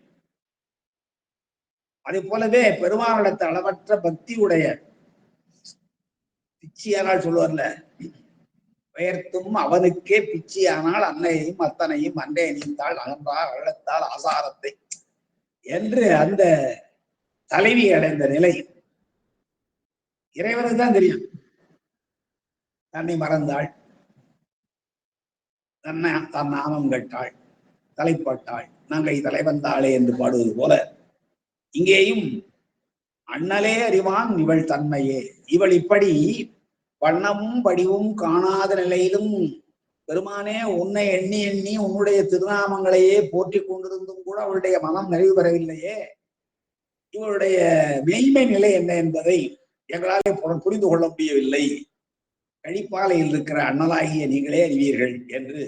Speaker 1: அதை போலவே பெருமானிடத்து அளவற்ற பக்தி உடைய பிச்சியானால் சொல்லுவார்ல, பெயர்த்தும் அவனுக்கே பிச்சியானால் அன்னையையும் அத்தனையும் அன்றே நீந்தாள் அகன்றார் அழத்தால் ஆசாரத்தை என்று அந்த தலைவி அடைந்த நிலை இறைவனுக்கு தான் தெரியும். தன்னை மறந்தாள், தன் நாமம் கேட்டாள், தலைப்பட்டாள், நங்கை தலைவந்தாளே என்று பாடுவது போல இங்கேயும் அண்ணலே அறிவான் இவள் தன்மையே. இவள் இப்படி வண்ணமும் வடிவும் காணாத நிலையிலும் பெருமானே உன்னை எண்ணி எண்ணி உன்னுடைய திருநாமங்களையே போற்றி கொண்டிருந்தும் கூட அவளுடைய மனம் நிறைவு பெறவில்லையே. இவளுடைய மெய்மை நிலை என்ன என்பதை எங்களாலே புரிந்து கொள்ள முடியவில்லை. கழிப்பாலையில் இருக்கிற அண்ணலாகிய நீங்களே அறிவீர்கள் என்று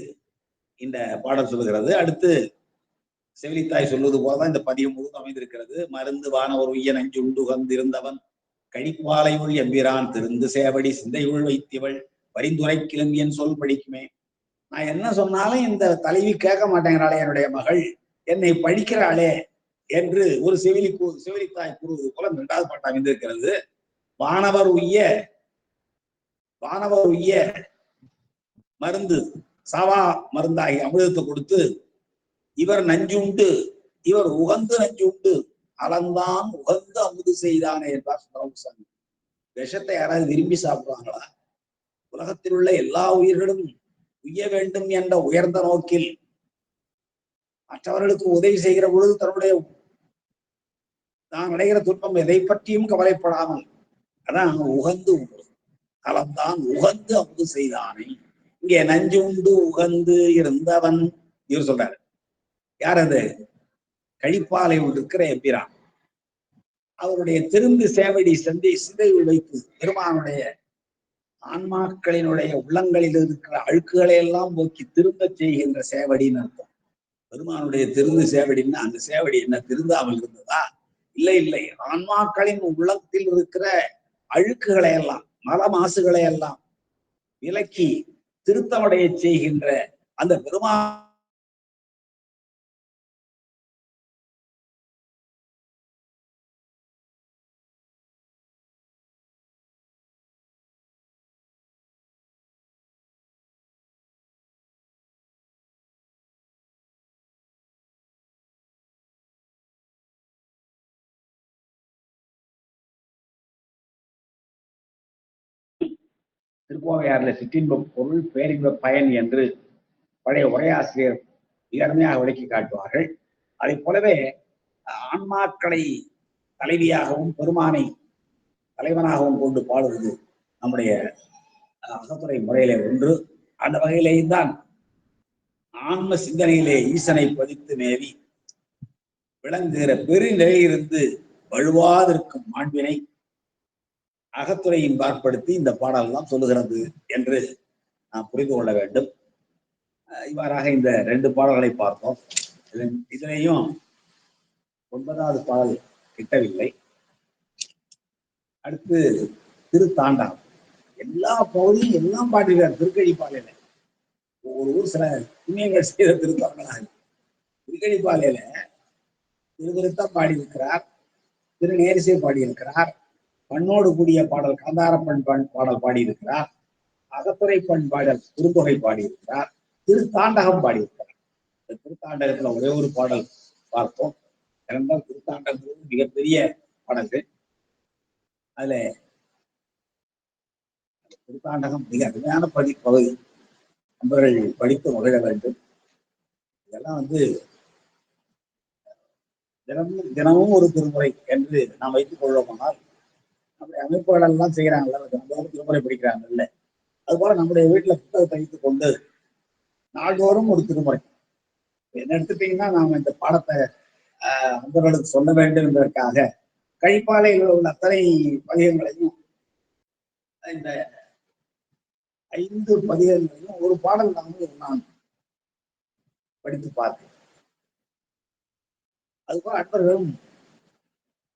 Speaker 1: இந்த பாடல் சொல்லுகிறது. அடுத்து செவிலித்தாய் சொல்வது போலதான் இந்த பதியம் முழுவதும் அமைந்திருக்கிறது. மருந்து வானவர் உய்ய நஞ்சு உண்டு வந்திருந்தவன் கழிப்பாலையுள் எம்பிரான் திருந்து சேவடி சிந்தையுள் வைத்தியவள் பரிந்துரைக்கிலும் என் சொல் படிக்குமே. நான் என்ன சொன்னாலும் இந்த தலைவி கேட்க மாட்டேங்கிறாளே, என்னுடைய மகள் என்னை படிக்கிறாளே என்று ஒரு செவிலித்தாய் கூறுவது போல இரண்டாவது பாட்டு அமைந்திருக்கிறது. வானவர் உய்ய மருந்து சாவா மருந்தாகி அமிர்தத்தை கொடுத்து இவர் நஞ்சுண்டு, இவர் உகந்து நஞ்சுண்டு அலந்தான் உகந்து அமுது செய்தானே என்றார் சுந்தரமூர்த்தி. விஷத்தை யாராவது விரும்பி சாப்பிடுவாங்களா? உலகத்தில் உள்ள எல்லா உயிர்களும் உய்ய வேண்டும் என்ற உயர்ந்த நோக்கில் மற்றவர்களுக்கு உதவி செய்கிற பொழுது தன்னுடைய தான் அடைகிற துன்பம் எதை பற்றியும் கவலைப்படாமல் அதான் உகந்து கலந்தான் உகந்து அமுது செய்தானே. இங்கே நஞ்சு உண்டு உகந்து இருந்தவன் இவர் சொல்றாரு. யார் அது? கழிப்பாலை இருக்கிற எம்பிரான். அவருடைய திருந்து சேவடி சிந்தை வைத்து பெருமானுடைய ஆன்மாக்களினுடைய உள்ளங்களில் இருக்கிற அழுக்குகளை எல்லாம் போக்கி திரும்ப செய்கின்ற சேவடின்னு அர்த்தம். பெருமானுடைய திருந்து சேவடின்னு அந்த சேவடி என்ன திருந்தாமல் இருந்ததா? இல்லை. ஆன்மாக்களின் உள்ளத்தில் இருக்கிற அழுக்குகளை எல்லாம், மல மாசுகளை எல்லாம் விலக்கி திருத்தமடைய செய்கின்ற அந்த பெருமான் திருக்கோவையாறுல சிற்றின்ப பொருள் பேரின்ப பயன் என்று பழைய உரையாசிரியர் அருமையாக விளக்கி காட்டுவார்கள். அதை போலவே ஆன்மாக்களை தலைவியாகவும் பெருமானை தலைவனாகவும் கொண்டு பாடுவது நம்முடைய அகத்துறை முறையிலே ஒன்று. அந்த வகையிலேயும் தான் ஆன்ம சிந்தனையிலே ஈசனை பதித்து மேவி விளங்குகிற பெருநிலையிலிருந்து வலுவாதிருக்கும் மாண்பினை அகத்துறையின் பார்ப்படுத்தி இந்த பாடலாம் சொல்லுகிறது என்று நாம் புரிந்து கொள்ள வேண்டும். இவ்வாறாக இந்த 2 பாடல்களை பார்த்தோம். இதிலேயும் 9வது பாடல் கிட்டவில்லை. அடுத்து திருத்தாண்டகம். எல்லா பகுதியும் எல்லாம் பாடிருக்கார் திருக்கழிப்பாலையில. ஒரு ஊர் சில புண்ணியங்கள் செய்த திருத்தாண்டகம். திருக்கழிப்பாலையில திருவிருத்தம் பாடியிருக்கிறார், திருநேரிசை பாடியிருக்கிறார், பண்ணோடு கூடிய பாடல் காந்தார பண் பாடல் பாடியிருக்கிறார், அகத்துறை பண் பாடல் குறுந்தொகை பாடியிருக்கிறார், திருத்தாண்டகம் பாடியிருக்கிறார். இந்த திருத்தாண்டகத்துல ஒரே ஒரு பாடல் பார்ப்போம். இரண்டாம் திருத்தாண்டகம் மிகப்பெரிய பாடல்கள். அதுல திருத்தாண்டகம் மிக அருமையான பகுதி. நண்பர்கள் படித்து மகிழ வேண்டும். இதெல்லாம் தினமும் ஒரு திருமுறை என்று நாம் வைத்துக் கொள்வோமானால் நம்முடைய அமைப்புகள் எல்லாம் செய்யறாங்கல்ல, திருமுறை படிக்கிறாங்கல்ல, அது போல நம்முடைய வீட்டுல புத்தகத்தை வைத்துக் கொண்டு நாள்தோறும் ஒரு திருமுறை. என்ன எடுத்துட்டீங்கன்னா நாம இந்த பாடத்தை அன்பர்களுக்கு சொல்ல வேண்டும் என்பதற்காக கழிப்பாலையில் உள்ள அத்தனை பதிகங்களையும் இந்த 5 பதிகங்களையும் ஒரு பாடல் நான் படித்து பார்த்தேன். அதுபோல அன்பர்களும்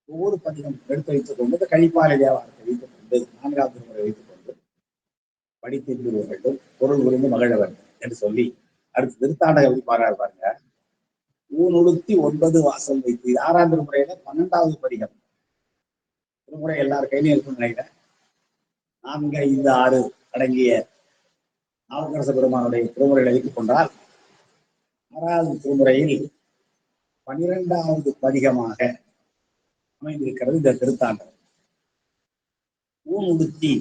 Speaker 1: ஒவ்வொரு பதிகம் எடுத்து வைத்துக் கொண்டு இந்த கழிப்பாலை வியாபாரத்தை வைத்துக் கொண்டு 4ஆம் திருமுறை வைத்துக் கொண்டு படித்து வேண்டும், பொருள் புரிந்து மகிழ வேண்டும் என்று சொல்லி அடுத்து திருத்தாண்டகம் எப்படி பாடுறாரு பாருங்க. ஊனுடுத்தி 9 வாசல் வைத்து 6ஆம் திருமுறையில 12வது பதிகம். திருமுறை எல்லார் கையிலையும் இருக்கும்னு நினைக்கிறேன். 4, 5, 6 அடங்கிய நாவுக்கரச பெருமானுடைய திருமுறைகளை வைத்துக் கொண்டால் 6வது திருமுறையில் 12வது பதிகமாக அமைந்திருக்கிறது இந்த திருத்தாண்டகம். ஊன் உடுத்தி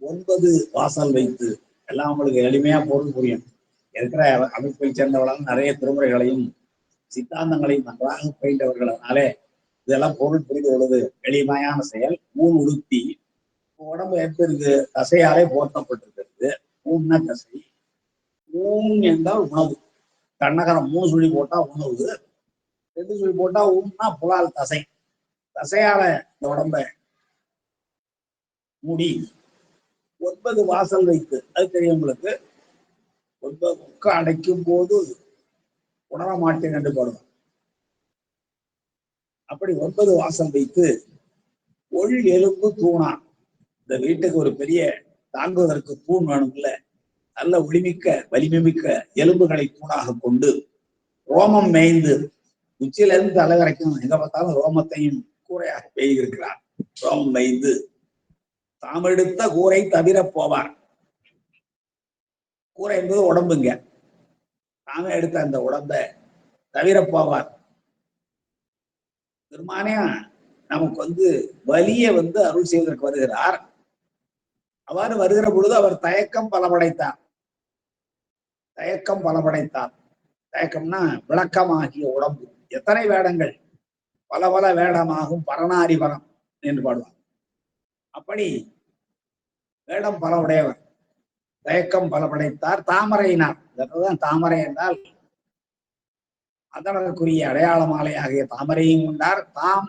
Speaker 1: 9 வாசல் வைத்து எல்லாம் உங்களுக்கு எளிமையா பொருள் புரியும். இருக்கிற அமைப்பை சேர்ந்தவர்களால் நிறைய திருமுறைகளையும் சித்தாந்தங்களையும் நன்றாக பயின்றவர்களாலே இதெல்லாம் பொருள் புரிந்து கொள்வது எளிமையான செயல். ஊன் உடுத்தி உடம்பு எப்படி இருக்கு? தசையாலே போர்த்தப்பட்டிருக்கிறது. ஊன்னா தசை. ஊன் என்றால் உணவு. தன்னகரம் 3 சுழி போட்டா உணவு, 2 சுழி போட்டா ஊன்னா புலால் தசை. தசையால இந்த உடம்ப மூடி 9 வாசல் வைத்து, அது தெரியும் உங்களுக்கு. 9 முக்க அடைக்கும் போது உணர மாட்டேன் என்று பாடுவார். அப்படி 9 வாசல் வைத்து ஒள் எலும்பு தூணா. இந்த வீட்டுக்கு ஒரு பெரிய தாங்குவதற்கு தூண் வேணும்ல, நல்ல ஒளிமிக்க வலிமைமிக்க எலும்புகளை தூணாக கொண்டு ரோமம் மேய்ந்து உச்சியில இருந்து தலை வரைக்கும் எங்க பார்த்தாலும் ரோமத்தையும் கூரையாக பெய்திருக்கிறார். ரோமம் மேய்ந்து தாம் எடுத்த கூரை தவிர போவார். கூரை என்பது உடம்புங்க. தாமே எடுத்த அந்த உடம்ப தவிர போவார். பெருமானே நமக்கு வலிய அருள் செய்வதற்கு வருகிறார். அவ்வாறு வருகிற பொழுது அவர் தயக்கம் பல படைத்தார். தயக்கம் பல படைத்தார். தயக்கம்னா விளக்கமாகிய உடம்பு. எத்தனை வேடங்கள், பல பல வேடமாகும் பரணாரிபரம் என்று பாடுவார். அப்படி வேடம் பல உடையவர். தயக்கம் பல படைத்தார். தாமரையினார். இதற்குதான் தாமரை என்றால் அதனருக்குரிய அடையாள மாலையாகிய தாமரையும் உண்டார். தாம்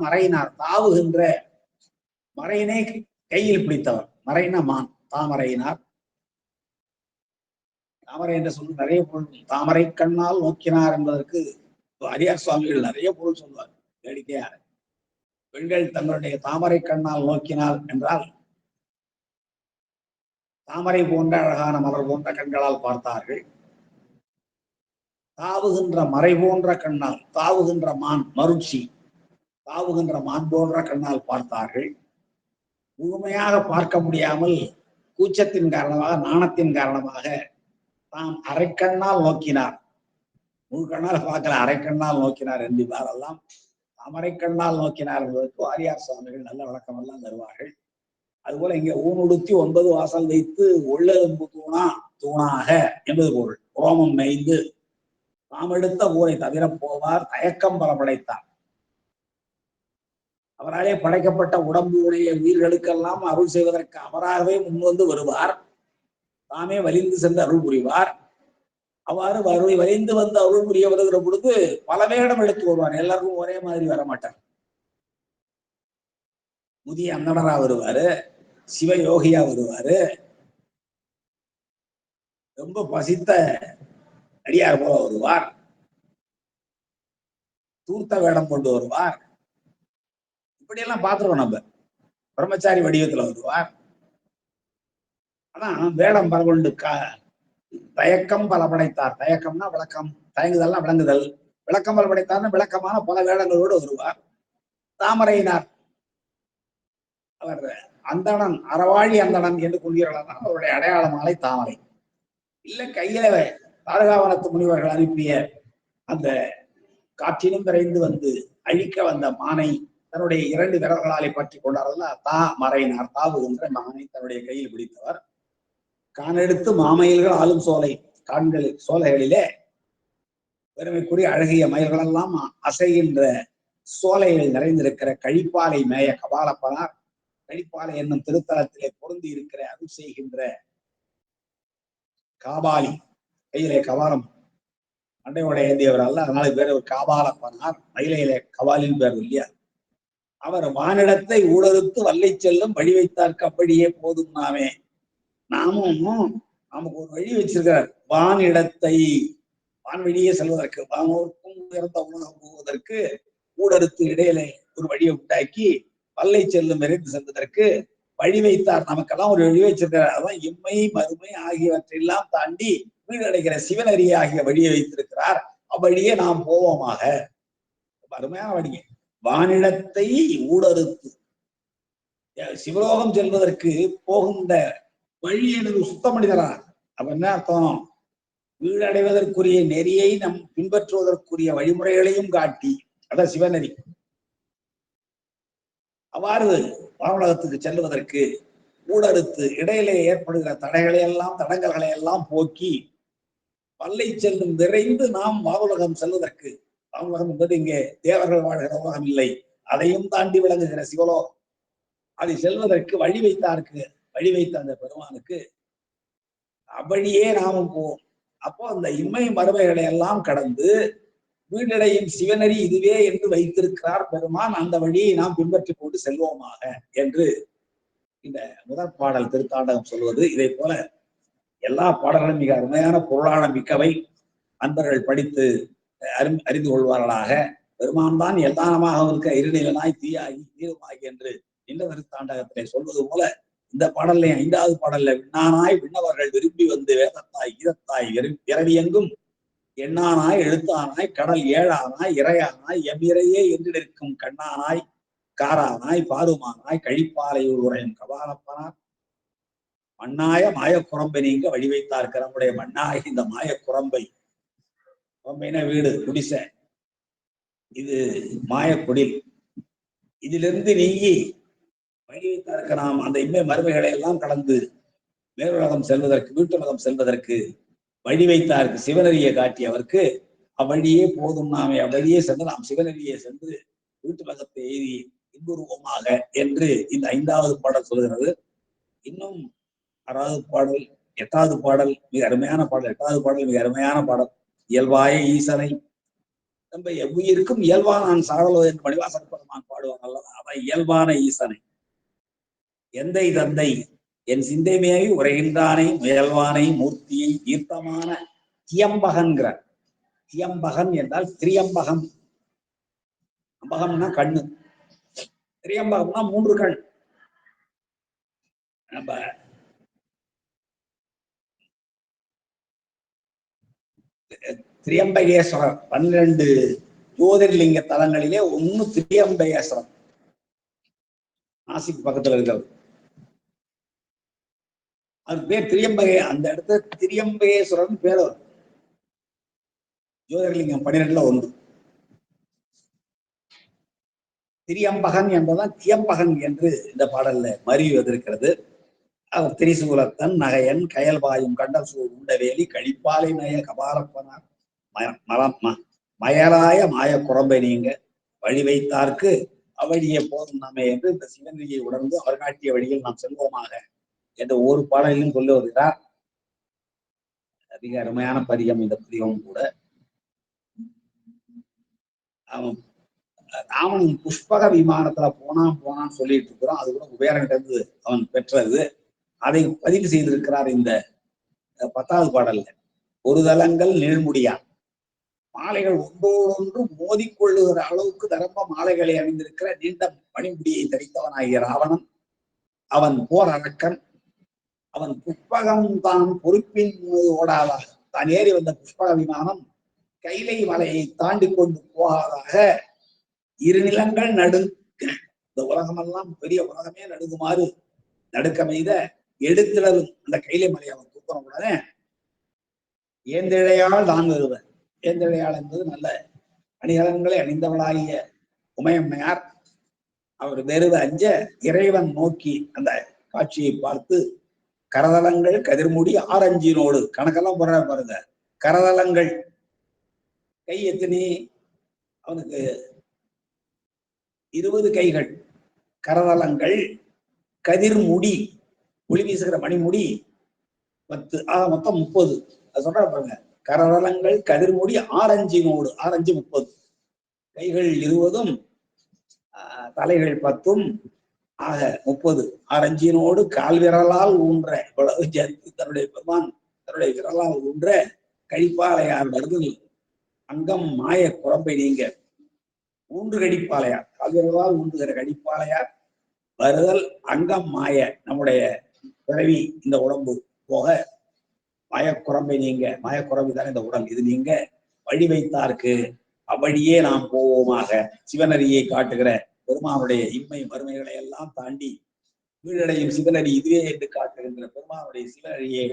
Speaker 1: அறையினார். தாவுகின்ற மறையினை கையில் பிடித்தவர். மறைன மான். தாமரையினார். தாமரை என்ற சொல் நிறைய பொருள். தாமரை கண்ணால் நோக்கினார் என்பதற்கு அரியார் சுவாமிகள் நிறைய பொருள் சொல்வார். வேடிக்கையாக பெண்கள் தங்களுடைய தாமரை கண்ணால் நோக்கினார் என்றால் தாமரை போன்ற அழகான மலர் போன்ற கண்களால் பார்த்தார்கள். தாவுகின்ற மறை போன்ற கண்ணால், தாவுகின்ற மான் மருட்சி, தாவுகின்ற மான் போன்ற கண்ணால் பார்த்தார்கள். முழுமையாக பார்க்க முடியாமல் கூச்சத்தின் காரணமாக, நாணத்தின் காரணமாக தாம் அரைக்கண்ணால் நோக்கினார். முழு கண்ணால் பார்க்கல, அரைக்கண்ணால் நோக்கினார் என்பாரெல்லாம் தாமரைக்கண்ணால் நோக்கினார் என்பதற்கு ஆரியார் சுவாமிகள் நல்ல விளக்கம் எல்லாம் தருவார்கள். அதுபோல இங்க ஊனுடுத்தி 9 வாசல் வைத்து ஒள்ளெலும்பு தூணாக என்பது பொருள். ரோமம் மேய்ந்து தாம் எடுத்த ஊரை தவிர போவார். தயக்கம் பல படைத்தார். அவராலே படைக்கப்பட்ட உடம்பு உடைய உயிர்களுக்கெல்லாம் அருள் செய்வதற்கு அவராகவே முன்வந்து வருவார். தாமே வலிந்து சென்று அருள் புரிவார். அவ்வாறு வலிந்து வந்து அருள் புரிய வருகிற பொழுது பல வேடம் எடுத்து வருவார். எல்லாருக்கும் ஒரே மாதிரி வரமாட்டார். முதிய அந்தணரா வருவாரு, சிவயோகியா வருவாரு, ரொம்ப பசித்த அடியார் போல வருவார், தூர்த்த வேடம் கொண்டு வருவார். இப்படி எல்லாம் பார்த்துருவோம். நம்ம பிரம்மச்சாரி வடிவத்துல வருவார். ஆனா வேடம் பரவண்டு தயக்கம் பல படைத்தார். தயக்கம்னா விளக்கம், தயங்குதல்னா விளங்குதல். விளக்கம் பல படைத்தார்னா விளக்கமான பல வேடங்களோடு வருவார். தாமரையினார். அவர் அந்தணன், அறவாழி அந்தணன் என்று கொள்கிறார். அவருடைய அடையாள மாலை தாமரை. இல்ல கையில தாரகாவனத்து முனிவர்கள் அனுப்பிய அந்த காற்றிலும் விரைந்து வந்து அழிக்க வந்த மானை தன்னுடைய 2 விரல்களாலே பற்றி கொண்டார்கள். மறையினார். தாவுகின்ற மானை தன்னுடைய கையில் பிடித்தவர். காணெடுத்து மாமயில்கள் ஆளும் சோலைகளிலே பெருமைக்குரிய அழகிய மயில்களெல்லாம் அசைகின்ற சோலைகளில் நிறைந்திருக்கிற கழிப்பாலை மேய கபாலப்பனார். கழிப்பாலை என்னும் திருத்தலத்திலே பொருந்தி இருக்கிற அருள் செய்கின்ற காபாலி, கையிலே கபாலம் அண்டையோட ஏந்தியவர் அல்ல, அதனால பேர் ஒரு காபால பண்ணார். மயிலையிலே கபாலின்னு பேர் இல்லையா? அவர் வானிடத்தை ஊடறுத்து வல்லை செல்லும் வழி வைத்தார்க்கு அப்படியே போதும் நாமே. நாமும் நமக்கு ஒரு வழி வச்சிருக்கிறார். வானிடத்தை வான்வழியே செல்வதற்கு, வானோருக்கும் உயர்ந்த உலகம் போவதற்கு ஊடறுத்து இடையிலே ஒரு வழியை உண்டாக்கி வல்லை செல்லும் விரைந்து செல்வதற்கு வழி வைத்தார். நமக்கெல்லாம் ஒரு வழி வச்சிருக்கிறார். அதான் இம்மை மறுமை ஆகியவற்றையெல்லாம் தாண்டி வீடடைகிற சிவனரி ஆகிய வழியை வைத்திருக்கிறார். அவ்வழியே நாம் போவோமாக. அருமையான வழியை வானிடத்தை ஊடறுத்து சிவலோகம் செல்வதற்கு போகின்ற வழி எனக்கு சுத்தம் பண்ணிதரார். அப்ப என்ன அர்த்தம்? வீடடைவதற்குரிய நெறியை நம் பின்பற்றுவதற்குரிய வழிமுறைகளையும் காட்டி, அதான் சிவநெறி. அவ்வாறு வானுலகத்துக்கு செல்வதற்கு ஊடறுத்து இடையிலே ஏற்படுகிற தடைகளை எல்லாம் தடங்கல்களை எல்லாம் போக்கி வல்லை செல்லும் விரைந்து நாம் வானுலகம் செல்வதற்கு, வானுலகம் என்பது இங்கே தேவர்கள் வாழ்கிற உலகம் இல்லை, அதையும் தாண்டி விளங்குகிற சிவலோகம், அதை செல்வதற்கு வழி வைத்தாருக்கு. வழி வைத்த அந்த பெருமானுக்கு அவ்வழியே நாமும் போவோம். அப்போ அந்த இம்மை மறுமைகளை எல்லாம் கடந்து வீடடையும் சிவனரி இதுவே என்று வைத்திருக்கிறார் பெருமான். அந்த வழியை நாம் பின்பற்றி கொண்டு செல்வோமாக என்று இந்த முதற் பாடல் திருத்தாண்டகம் சொல்வது. இதை போல எல்லா பாடல்களும் மிக அருமையான பொருளான மிக்கவை. அன்பர்கள் படித்து அறிந்து கொள்வார்களாக. பெருமான் தான் எல்லாமாக இருக்க இருநிலனாய் தீயாகி தீருமாகி என்று இந்த திருத்தாண்டகத்திலே சொல்வது போல இந்த பாடல்ல 5வது பாடல்ல விண்ணானாய் விண்ணவர்கள் விரும்பி வந்து வேதத்தாய் ஈரத்தாய் இரவியெங்கும் எண்ணானாய் எழுத்தானாய் கடல் ஏழானாய் இறையானாய் எவ்விரையே என்று நிற்கும் கண்ணானாய் காரானாய் பாருமானாய் கழிப்பாலையூர் உரையும் கபாலப்பனார் மண்ணாய மாயக்குரம்பை நீங்க வழி வைத்தார்க்கு. நம்முடைய மண்ணாய இந்த மாயக்குரம்பை, குரம்பைன வீடு குடிசை, இது மாயக்குடில், இதிலிருந்து நீங்கி வழி வைத்தார்க்கு நாம் அந்த இம்மை மறுமைகளை எல்லாம் கடந்து மேலுலகம் செல்வதற்கு வீட்டுலகம் செல்வதற்கு வழி வைத்தார்க்கு சிவனரியை காட்டியவருக்கு அவ்வழியே போதும் நாமே. அவ்வழியே சென்று நாம் சிவனரியை சென்று வீட்டுலகத்தை எய்தி இன்புருவமாக என்று இந்த 5வது பாடல் சொல்கிறது. இன்னும் 6வது பாடல் 8வது பாடல் மிக அருமையான பாடல். 8வது பாடல் மிக அருமையான பாடல். இயல்பாய ஈசனை நம்ம எவ்வுயிருக்கும் இயல்பான நான் சாடலோ என்று மணிவாசன் பெருமான் பாடுவான் அல்லவா? அவன் இயல்பான ஈசனை எந்தை தந்தை என் சிந்தைமையை உரைகின்றானை முயல்வானை மூர்த்தியை தீர்த்தமான தியம்பகன்கிற. தியம்பகன் என்றால் திரியம்பகம். அம்பகம்னா கண்ணு, திரியம்பகம்னா 3 கண். நம்ம திரியம்பகேஸ்வரர் 12 ஜோதிர்லிங்க தலங்களிலே 1 திரியம்பகேஸ்வரர், நாசிக் பக்கத்துல இருக்கிறது. அது பேர் திரியம்பகே. அந்த இடத்துல திரியம்பகேஸ்வரன் பேர் வரும். ஜோதிர்லிங்கம் 12ல 1. திரியம்பகன் என்பதுதான் தியம்பகன் என்று இந்த பாடல்ல மருவி வந்திருக்கிறது. அவர் திரிசூலத்தன் நகையன் கயல்பாயும் கண்டசூர் உண்டவேலி கழிப்பாலை நய கபாலப்பனார் மயராய மாய குரம்பை நீங்க வழி வைத்தார்க்கு அவ்வழியே போதும் நாமே என்று இந்த சிவனரியை உணர்ந்து அவர் காட்டிய வழியில் நாம் செல்வோமாக என்ற ஒரு பாடலிலும் சொல்லி வருகிறார். மிக அருமையான பதிகம் இந்த பதிகமும் கூட. அவன் புஷ்பக விமானத்துல போனான்னு சொல்லிட்டு இருக்கிறோம். அது கூட குபேரன்கிட்ட இருந்து அவன் பெற்றது. அதை பதிவு செய்திருக்கிறார் இந்த 10வது பாடல்ல. ஒரு தலங்கள் நீழ்முடியா மாலைகள் ஒன்றோடொன்று மோதிக்கொள்ளுகிற அளவுக்கு தரம்ப மாலைகளை அணிந்திருக்கிற நீண்ட பனிமுடியை தரித்தவனாகிய ராவணன், அவன் போர் அரக்கன், அவன் புஷ்பகம் தான் பொறுப்பின் ஓடாதாக தான் ஏறி வந்த புஷ்பக விமானம் கைலை மலையை தாண்டி கொண்டு போகாதாக 2 நிலங்கள் இந்த உலகமெல்லாம் பெரிய உலகமே நடுங்குமாறு நடுக்க மெய்த எடுத்திடலும் அந்த கைலை மலையை அவன் தூக்கின உடனே ஏந்திழையால் தான் வருவர். ஏந்திழையாள் என்பது நல்ல அணிகலன்களை அணிந்தவளாகிய உமையம்மையார். அவர் வெறுவ அஞ்ச இறைவன் நோக்கி அந்த காட்சியை பார்த்து கரதலங்கள் கதிர்முடி ஆரஞ்சினோடு கணக்கெல்லாம் போடுற பாருங்க. கரதலங்கள் கை எத்தனை? அவனுக்கு 20 கைகள். கரதலங்கள் கதிர்முடி ஒளி வீசுகிற மணிமுடி 10 மொத்தம் 30. அது சொல்ற பாருங்க. கரதலங்கள் கதிர்மொழி ஆரஞ்சினோடு, ஆரஞ்சு 30, கைகள் 20, தலைகள் 10, ஆக 30. ஆரஞ்சினோடு கால் விரலால் ஊன்ற, இவ்வளவு சேர்த்து தன்னுடைய பெருமான் தன்னுடைய விரலால் ஊன்ற கழிப்பாளையார் வருதல் அங்கம் மாய குழம்பை நீங்க. ஊன்று கடிப்பாளையார், கால் விரலால் ஊன்றுகிற கடிப்பாளையார் வருதல் அங்கம் மாய, நம்முடைய பிறவி இந்த உடம்பு போக மாயக்குறம்பை நீங்க, மாயக்குறம்பு தான் இந்த உடல், இது நீங்க வழி வைத்தார்க்கு அவ்வழியே நாம் போவோமாக. சிவனரியை காட்டுகிற பெருமானுடைய இன்மை மறுமைகளை எல்லாம் தாண்டி வீழடையும் சிவனடி இதுவே என்று காட்டுகின்ற பெருமானுடைய சிவனடியே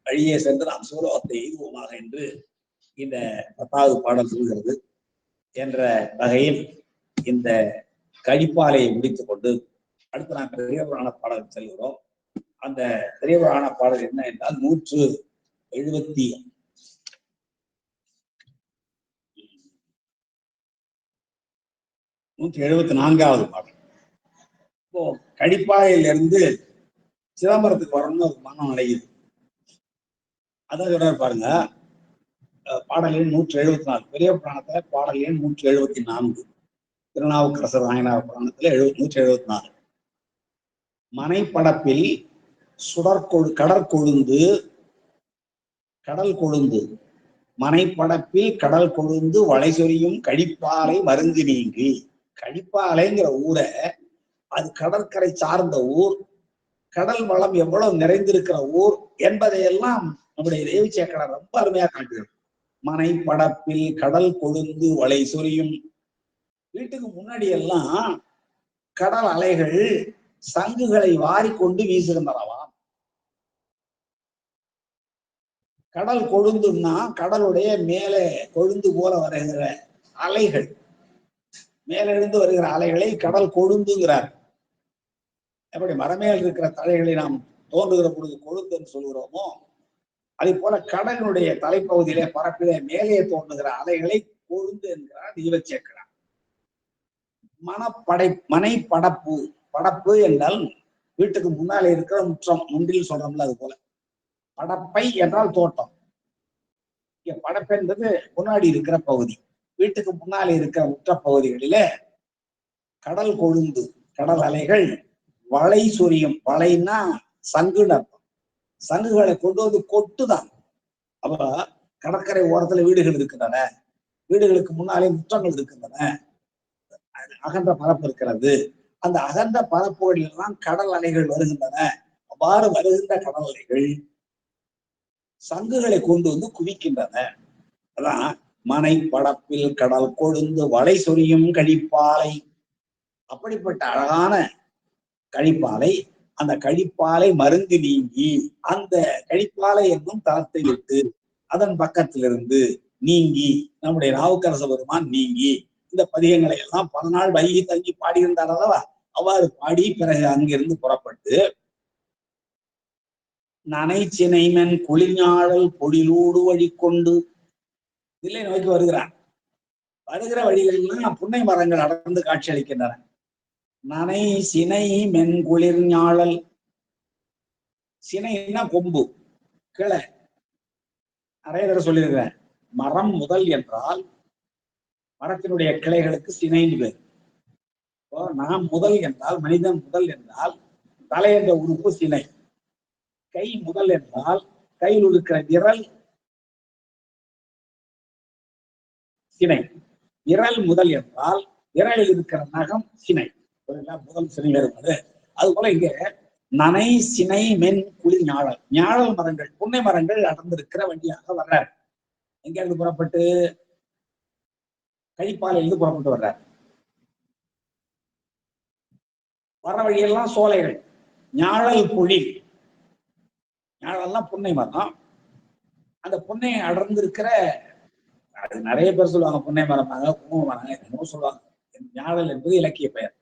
Speaker 1: வழியே சென்று நாம் சூலோகத்தை எய்துவோமாக என்று இந்த 10வது பாடல் சொல்கிறது. என்ற வகையில் இந்த கழிப்பாலையை முடித்துக் கொண்டு அடுத்து நாம் பெரிய புராண பாடல் செல்கிறோம். அந்த பெரிய புராண பாடல் என்ன என்றால் 174வது பாடல். இப்போ கழிப்பாலையிலிருந்து சிதம்பரத்துக்கு வரணும்னு ஒரு மனம் அடையுது. அதான் சொல்றாரு பாருங்க, பாடல் எண் 174, பெரிய புராணத்துல பாடல் எண் 174, திருநாவுக்கரசர் நாயனார் புராணத்துல 174. மனைப்படப்பில் கடற்கொழுந்து மனைப்படப்பில் கடல் கொழுந்து வளை சொரியும் கழிப்பாலை மருந்து நீங்கி. கழிப்பாலைங்கிற ஊரை, அது கடற்கரை சார்ந்த ஊர், கடல் வளம் எவ்வளவு நிறைந்திருக்கிற ஊர் என்பதையெல்லாம் நம்முடைய தேவி சேக்கடார் ரொம்ப அருமையா காட்டுகிறது. மனைப்படப்பில் கடல் கொழுந்து வளை சொரியும். வீட்டுக்கு முன்னாடி எல்லாம் கடல் அலைகள் சங்குகளை வாரிக்கொண்டு வீசுகின்றனவாம். கடல் கொழுந்துன்னா கடலுடைய மேலே கொழுந்து போல வருகிற அலைகள், மேலெழுந்து வருகிற அலைகளை கடல் கொழுந்துங்கிறார். எப்படி மரமேல் இருக்கிற தலைகளை நாம் தோன்றுகிற பொழுது கொழுந்துன்னு சொல்கிறோமோ, அதே போல கடலுடைய தலைப்பகுதியிலே பரப்பிலே மேலே தோன்றுகிற அலைகளை கொழுந்து என்கிறார் தீவச்சேக்கடார். மனைப்படப்பு, படப்பு என்றால் வீட்டுக்கு முன்னாலே இருக்கிற முற்றம், முன்றில் சொல்றோம்ல அது போல. படப்பை என்றால் தோட்டம். படப்பு என்பது முன்னாடி இருக்கிற பகுதி. வீட்டுக்கு முன்னாலே இருக்கிற முற்ற பகுதிகளில கடல் கொழுந்து, கடல் அலைகள் வளை சொரியும். வளைன்னா சங்குன்னு அர்த்தம். சங்குகளை கொண்டு வந்து கொட்டுதான். அப்ப கடற்கரை ஓரத்துல வீடுகள் இருக்கின்றன, வீடுகளுக்கு முன்னாலே முற்றங்கள் இருக்கின்றன, அகன்ற பரப்பு இருக்கிறது. அந்த அகன்ற பரப்புகளில் எல்லாம் கடல் அலைகள் வருகின்றன. அவ்வாறு வருகின்ற கடல் அலைகள் சங்குகளை கொண்டு வந்து குவிக்கின்றன. அதான் மனைப்படப்பில் கடல் கொழுந்து வளை சொரியும் கழிப்பாலை. அப்படிப்பட்ட அழகான கழிப்பாலை, அந்த கழிப்பாலை மருந்து நீங்கி, அந்த கழிப்பாலை என்னும் தளத்தை விட்டு அதன் பக்கத்திலிருந்து நீங்கி, நம்முடைய நாவுக்கரச பெருமான் நீங்கி இந்த பதிகங்களை எல்லாம் பல நாள் வைகி தங்கி பாடியிருந்தார் அல்லவா. அவ்வாறு பாடி பிறகு அங்கிருந்து புறப்பட்டு நனை சினைமென் குளிர்ஞாழல் பொழிலூடு வழி கொண்டு தில்லை நோக்கி வருகிறார். வருகிற வழிகளெல்லாம் புன்னை மரங்கள் அடர்ந்து காட்சி அளிக்கின்றன. நனை சினை மென் குளிர் ஞாழல், சினைன்னா கொம்பு, கிளை. நிறைய தடவை சொல்லியிருக்கிறேன். மரம் முதல் என்றால் மரத்தினுடைய கிளைகளுக்கு சினைன்னு பேர். நாம் முதல் என்றால், மனிதன் முதல் என்றால் தலை என்ற உறுப்பு சினை. கை முதல் என்றால் கையில் இருக்கிற விரல் சினை. விரல் முதல் என்றால் விரலில் இருக்கிற நகம் சினை. முதல் சினை இருப்பது. அது போல இங்க நனை சினை மென் குளிர் ஞாழல், ஞாழல் மரங்கள், புன்னை மரங்கள் அடர்ந்திருக்கிற வண்டியாக வர்றார். எங்க இருந்து புறப்பட்டு? கழிப்பாலையிலிருந்து புறப்பட்டு வர்றார். வர வழியெல்லாம் சோலைகள், ஞாழல் பொழில். ஞாழல்லாம் புன்னை மரம். அந்த புன்னை அடர்ந்திருக்கிற, அது நிறைய பேர் சொல்லுவாங்க புன்னை மரமாங்க, குங்கும மரங்க, என்னமோ சொல்லுவாங்க. ஞாழல் என்பது இலக்கிய பெயர்.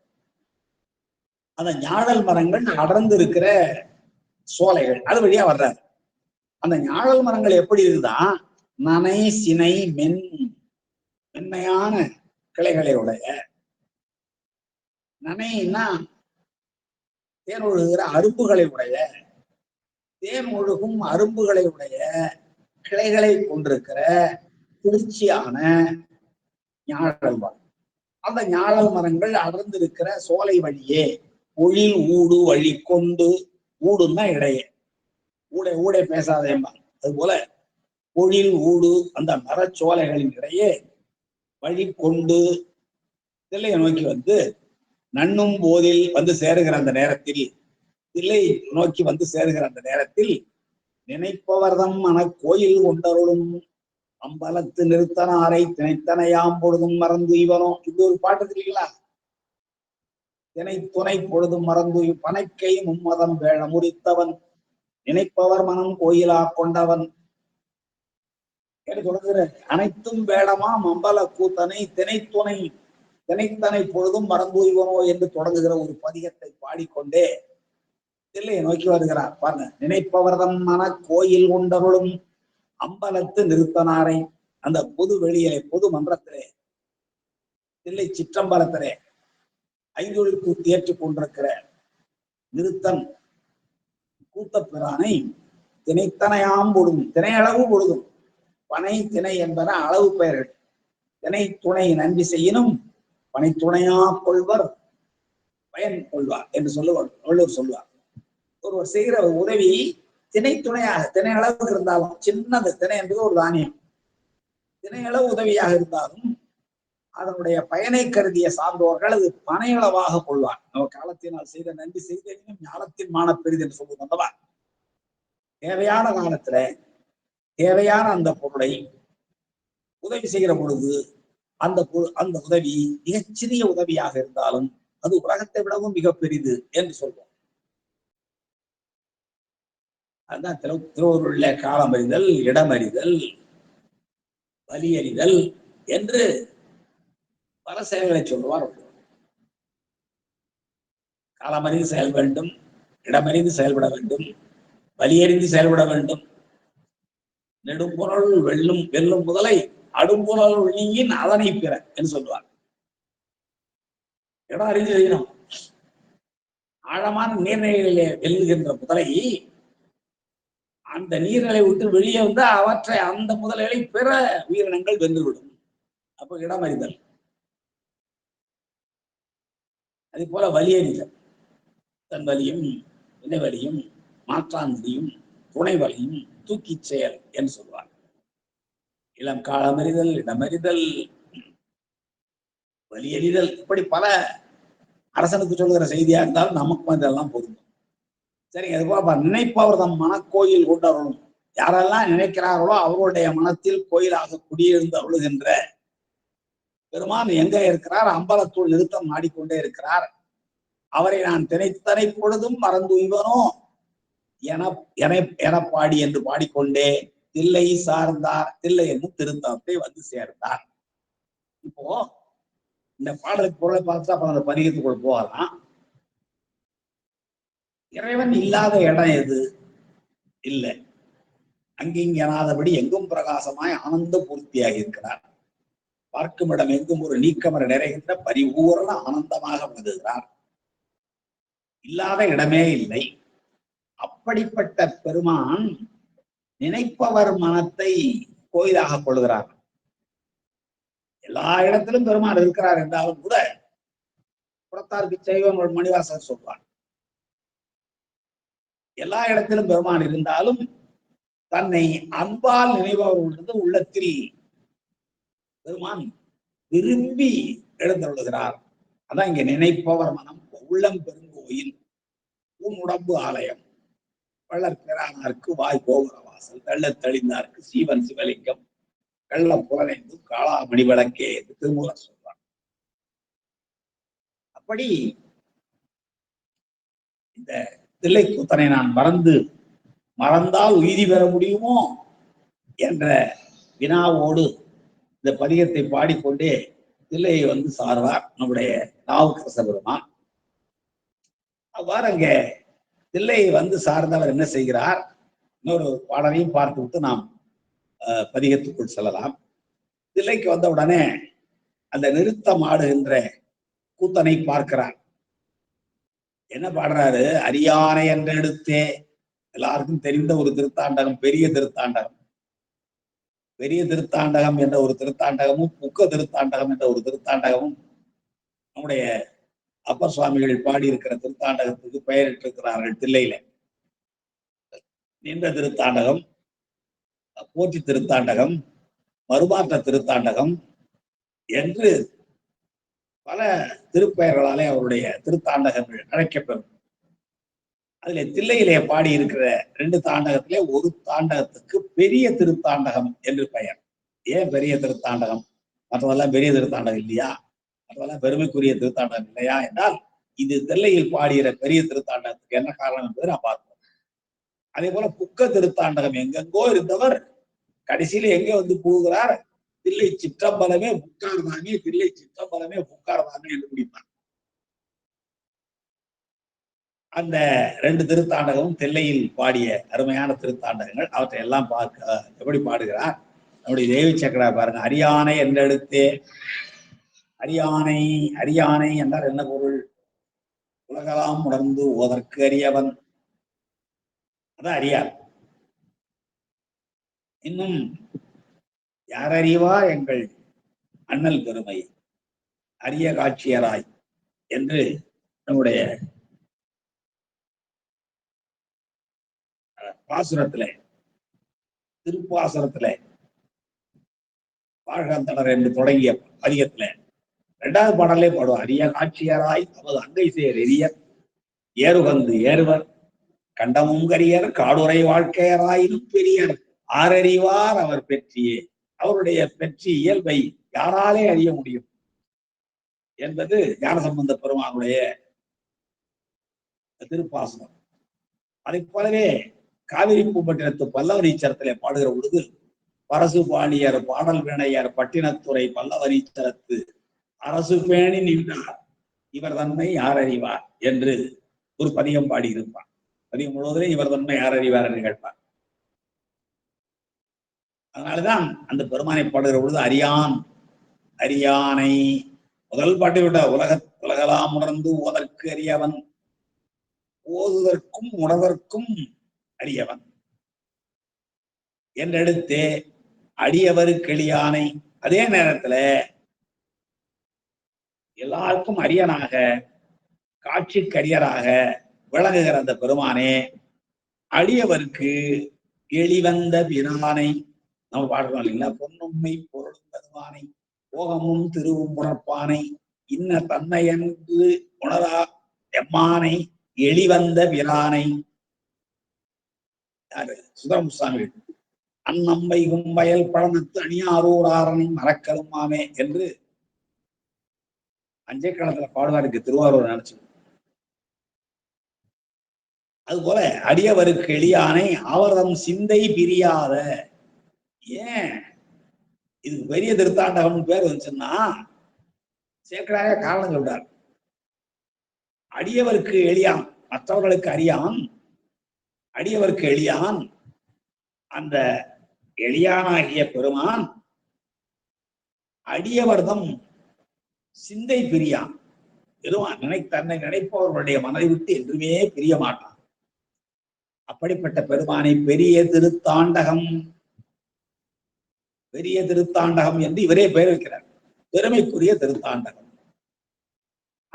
Speaker 1: அந்த ஞாழல் மரங்கள் அடர்ந்து இருக்கிற சோலைகள், அது வழியா வர்றாரு. அந்த ஞாழல் மரங்கள் எப்படி இருக்குதான், நனை சினை மென்மையான கிளைகளை உடைய, நனைன்னா தேன் ஒழுகிற அரும்புகளை உடைய, தேன் ஒழுகும் அரும்புகளை உடைய கிளைகளை கொண்டிருக்கிற குளிர்ச்சியான ஞாழல் மரம். அந்த ஞாழல் மரங்கள் அடர்ந்திருக்கிற சோலை வழியே ஒளில் ஊடு வழி கொண்டு, ஊடுன்னா இடையே, ஊடே ஊடே பேசாதேம்பாங்க. அது போல ஒளில் ஊடு அந்த மரச்சோலைகளின் இடையே வழி கொண்டு தில்லையை நோக்கி வந்து நண்ணும் போதில் வந்து சேருகிற அந்த நேரத்தில், தில்லை நோக்கி வந்து சேருகிற அந்த நேரத்தில் நினைப்பவர்தம் மன கோயில் கொண்டருளும் அம்பலத்து நிறுத்தனாரை திணைத்தனையாம் பொழுதும் மறந்து இவனோ. இது ஒரு பாட்டு தெரியுங்களா? தினை துணை பொழுதும் மறந்து பனைக்கை மும்மதம் வேழ முறித்தவன் நினைப்பவர் மனம் கோயிலா கொண்டவன் என்று சொல்லுகிற அனைத்தும் வேடமாம் அம்பல கூத்தனை திணைத்துணை திணைத்தனை பொழுதும் மறந்து இவனோ என்று தொடங்குகிற ஒரு பதிகத்தை பாடிக்கொண்டே தில்லையை நோக்கி வருகிறார். பாருங்க, நினைப்பவர்தம் மன கோயில் கொண்டருளும் அம்பலத்து நிறுத்தனாரை. அந்த பொது வெளியிலே, பொது மன்றத்திலே, தில்லை சிற்றம்பலத்திலே ஐந்தொழில் கூத்து ஏற்றுக் கொண்டிருக்கிற நிறுத்தன் கூத்தப்பிரானை திணைத்தனையாம் பொழுதும், திணையளவு பொழுதும், பனை திணை என்பன அளவு பெயர்கள். திணை துணை நன்றி செய்யினும் பனை துணையா கொள்வர் பயன் கொள்வார் என்று சொல்லுவார், வள்ளுவர் சொல்லுவார். ஒருவர் செய்கிற உதவி திணை துணையாக, திணை அளவு இருந்தாலும், சின்னது திணை என்பது ஒரு தானியம், திணை அளவு உதவியாக இருந்தாலும் அதனுடைய பயனை கருதிய சார்ந்தவர்கள் அது பனையளவாக கொள்வார். நம்ம காலத்தினால் செய்த நன்றி செய்தேனும் ஞானத்தின் மான பெரிது என்று சொல்லுவது அல்லவா? தேவையான காலத்துல தேவையான அந்த பொருளை உதவி செய்கிற பொழுது அந்த அந்த உதவி மிகச்சிறிய உதவியாக இருந்தாலும் அது உலகத்தை விடவும் மிக பெரிது என்று சொல்வோம். அதுதான் திருவள்ளுவருள்ள காலமறிதல், இடமறிதல், வலியறிதல் என்று பல செயல்களை சொல்லுவார். காலமறிந்து செயல் வேண்டும், இடமறிந்து செயல்பட வேண்டும், வலியறிந்து செயல்பட வேண்டும். நெடும்பொருள் வெல்லும் முதலை அடும்பொருள் நீங்கின் அதனை பெற என்று சொல்லுவார். இடம் அறிந்து செய்யணும். ஆழமான நீர்நிலைகளிலே வெல்லுகின்ற முதலை அந்த நீர்நிலை விட்டு வெளியே வந்து அவற்றை, அந்த முதலைகளை பிற உயிரினங்கள் வென்றுவிடும். அப்போ இடம் அறிதல். அதே போல வலியறிதல், தன் வலியும் இணை வலியும் மாற்றான் வலியும் துணை வலியும் தூக்கி செயல் என்று சொல்வார். இளம் காலமறிதல், இடமறிதல், வலியறிதல், இப்படி பல அரசனுக்கு சொல்லுகிற செய்தியா இருந்தாலும் நமக்கும் இதெல்லாம் பொருந்தும். சரிங்க. அது போல நினைப்பவர் தம் மனக்கோயில் கொண்டவர்களும், யாரெல்லாம் நினைக்கிறார்களோ அவர்களுடைய மனத்தில் கோயிலாக குடியிருந்து அருளுகின்ற பெருமான் எங்க இருக்கிறார்? அம்பலத்துள் நிறுத்தம் நாடிக்கொண்டே இருக்கிறார். அவரை நான் திணைத்தனை பொழுதும் மறந்து இவனோ என பாடி என்று பாடிக்கொண்டே தில்லை சார்ந்தார். தில்லை என்னும் திருத்தலத்தை வந்து சேர்ந்தார். இப்போ இந்த பாடலுக்கு பொருளை பார்த்தா அப்ப அந்த பதிகத்துக்குள் போகலாம். இறைவன் இல்லாத இடம் எது? இல்லை. அங்கிங்கனாதபடி எங்கும் பிரகாசமாய் ஆனந்த பூர்த்தியாக இருக்கிறார். பார்க்கும் இடம் எங்கும் ஒரு நீக்கமர நிறைகின்ற பரிபூரண ஆனந்தமாக விளங்குகிறார். இல்லாத இடமே இல்லை. அப்படிப்பட்ட பெருமான் நினைப்பவர் மனத்தை கோயிலாக கொள்கிறார். எல்லா இடத்திலும் பெருமான் இருக்கிறார் என்றாலும் கூட புறத்தாருக்கு செய்வன் மணிவாசகர் சொல்வார், எல்லா இடத்திலும் பெருமான் இருந்தாலும் தன்னை அன்பால் நினைப்பவர்களுக்கு உள்ளத்தில் பெருமான் விரும்பி எழுந்தருளுகிறார். அதான் இங்க நினைப்பவர் மனம் உள்ளம் பெருங்கோயில் உன் உடம்பு ஆலயம் வள்ளற்பிரானார்க்கு வாய் கோபுர வாசல் தள்ள தெளிந்தார்க்கு சீவன் சிவலிங்கம் கள்ள புலனைந்து காளா மணிவிளக்கே என்று திருமூலர் சொல்வார். அப்படி இந்த தில்லை கூத்தனை நான் மறந்தால் உய்தி பெற முடியுமோ என்ற வினாவோடு இந்த பதிகத்தை பாடிக்கொண்டே தில்லையை வந்து சார்வார் நம்முடைய நாவுக்கரச பெருமான். அவ்வாறு அங்க தில்லையை வந்து சார்ந்தவர் என்ன செய்கிறார்? இன்னொரு பாடலையும் பார்த்து விட்டு நாம் பதிகத்துக்குள் செல்லலாம். தில்லைக்கு வந்த உடனே அந்த நிறுத்தம் ஆடுகின்ற கூத்தனை பார்க்கிறார். என்ன பாடுறாரு? அரியானை என்று எடுத்தே எல்லாருக்கும் தெரிந்த ஒரு திருத்தாண்டகம் பெரிய திருத்தாண்டகம். பெரிய திருத்தாண்டகம் என்ற ஒரு திருத்தாண்டகமும் புக்க திருத்தாண்டகம் என்ற ஒரு திருத்தாண்டகமும் நம்முடைய அப்பர் சுவாமிகள் பாடி இருக்கிற திருத்தாண்டகத்துக்கு பெயரிட்டிருக்கிறார்கள். தில்லையில நின்ற திருத்தாண்டகம், போற்றி திருத்தாண்டகம், மறுமாற்ற திருத்தாண்டகம் என்று பல திருப்பெயர்களாலே அவருடைய திருத்தாண்டகங்கள் அழைக்கப்பெறும். அதுல தில்லையிலே பாடி இருக்கிற 2 தாண்டகத்திலே ஒரு தாண்டகத்துக்கு பெரிய திருத்தாண்டகம் என்று பெயர். ஏன் பெரிய திருத்தாண்டகம்? மற்றதெல்லாம் பெரிய திருத்தாண்டகம் இல்லையா? மற்றதெல்லாம் பெருமைக்குரிய திருத்தாண்டகம் இல்லையா என்றால், இது தில்லையில் பாடுகிற பெரிய திருத்தாண்டகத்துக்கு என்ன காரணம் என்பதை நான் பார்ப்போம். அதே போல புக்க திருத்தாண்டகம் எங்கெங்கோ இருந்தவர் கடைசியில எங்க வந்து போகிறார்? தில்லை சிற்றம்பலமே புக்கார்தானே, தில்லை சிற்றம்பலமே புக்கார்தானே என்று முடிப்பார். அந்த 2 திருத்தாண்டகமும் தில்லையில் பாடிய அருமையான திருத்தாண்டகங்கள். அவற்றை எல்லாம் பார்க்க எப்படி பாடுகிறார் நம்முடைய தேவி சக்கரா பாருங்க. அரியானை என்றெடுத்தே, அரியானை அரியானை என்றால் என்ன பொருள்? உலகெல்லாம் உணர்ந்து ஓதற்கு அறியவன், அதான் அரியார். இன்னும் யார் அறிவார் எங்கள் அண்ணல் பெருமை அரிய காட்சியராய் என்று நம்முடைய பாசுரத்திலே, திருப்பாசுரத்திலே வாழ்கந்தனர் என்று தொடங்கிய பதிகத்திலே 2வது பாடலே பாடுவார். அரிய காட்சியராய் நமது அங்கை சேர் எரிய ஏறுகந்து ஏறுவர் கண்டமும் கரியர் காடுரை வாழ்க்கையராயினும் பெரியர் ஆரறிவார் அவர் பெற்றியே. அவருடைய பெற்றி இயல்பை யாராலே அறிய முடியும் என்பது ஞானசம்பந்த பெருமானுடைய திருப்பாசுரம். அதை போலவே காவிரி பூம்பட்டினத்து பல்லவரீச்சரத்திலே பாடுகிற பொழுது பரசு பாண்டியர் பாடல் வினையர் பட்டினத்துறை பல்லவரீச்சரத்து அரசு பேணி நின்றார் இவர் தன்மை யார் அறிவார் என்று ஒரு பதிகம் பாடியிருப்பார். பதிகம் முழுவதிலே இவர் தன்மை யார் அறிவார் என்று கேட்பார். அதனாலதான் அந்த பெருமானை பாடுகிற பொழுது அரியான் அரியானை முதல் பாட்டை விட்ட உலகெல்லாம் உணர்ந்து ஓதற்கு அறியவன், ஓதுதற்கும் உணர்தற்கும் அறியவன் என்றெடுத்தே அடியவருக்கு எளியானை. அதே நேரத்துல எல்லாருக்கும் அரியனாக காட்சிக்கரியராக விளங்குகிற அந்த பெருமானே அடியவருக்கு எளிவந்த பிரானை நம்ம பாடுறோம் இல்லைங்களா? பொன்னுண்மை பொருளும் பெருமானை போகமும் திருவும் உணர்ப்பானை இன்ன தன்னை என்று உணரா எம்மானை எளிவந்த பிரானை. யாரு? சுந்தரமுசாமி. அன்னம்பைகும் வயல் பழனத்து அணியாரூராரணி மறக்கலும் ஆமே என்று அஞ்சை காலத்துல பாடுவாருக்கு திருவாரூர் நினைச்சு. அதுபோல அடியவருக்கு எளியானை அவர்தம் சிந்தை பிரியாத. ஏன் இதுக்கு பெரிய திருத்தாண்டகம் பேர் வந்துச்சுன்னா சேர்க்கிறாரே காரணம் சொல்றார். அடியவருக்கு எளியான், மற்றவர்களுக்கு அறியான், அடியவருக்கு எளியான். அந்த எளியானாகிய பெருமான் அடியவர்தம் சிந்தை பிரியான். பெருமான் தன்னை நினைப்பவர்களுடைய மனதை விட்டு என்றுமே பிரிய மாட்டான். அப்படிப்பட்ட பெருமானை பெரிய திருத்தாண்டகம், பெரிய திருத்தாண்டகம் என்று இவரே பெயர் வைக்கிறார். பெருமைக்குரிய திருத்தாண்டகம்.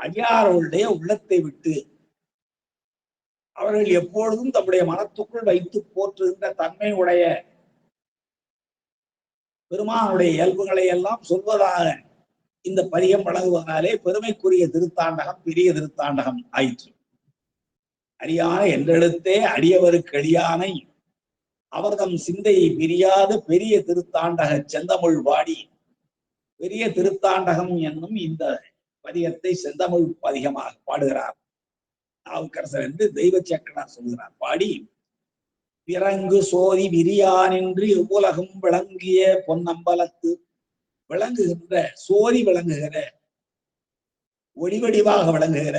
Speaker 1: அடியார்களுடைய உள்ளத்தை விட்டு அவர்கள் எப்பொழுதும் தம்முடைய மனத்துக்குள் வைத்து போற்றுகின்ற தன்மை உடைய பெருமானுடைய இயல்புகளை எல்லாம் சொல்வதாக இந்த பதிகம் வழங்குவதனாலே பெருமைக்குரிய திருத்தாண்டகம் பெரிய திருத்தாண்டகம் ஆயிற்று. அரியான என்றெடுத்தே அடியவருக்கு எளியானை அவர்தம் சிந்தையை பிரியாத பெரிய திருத்தாண்டக செந்தமிழ் பாடி. பெரிய திருத்தாண்டகம் என்னும் இந்த பதிகத்தை செந்தமிழ் பதிகமாக பாடுகிறார் நாவுக்கரசர் என்று தெய்வ சேக்கனார் சொல்கிறார். பாடி பிறங்கு சோதி விரியான் என்று எவ்வுலகும் விளங்கிய பொன்னம்பலத்து விளங்குகின்ற சோதி விளங்குகிற ஒளிவடிவாக விளங்குகிற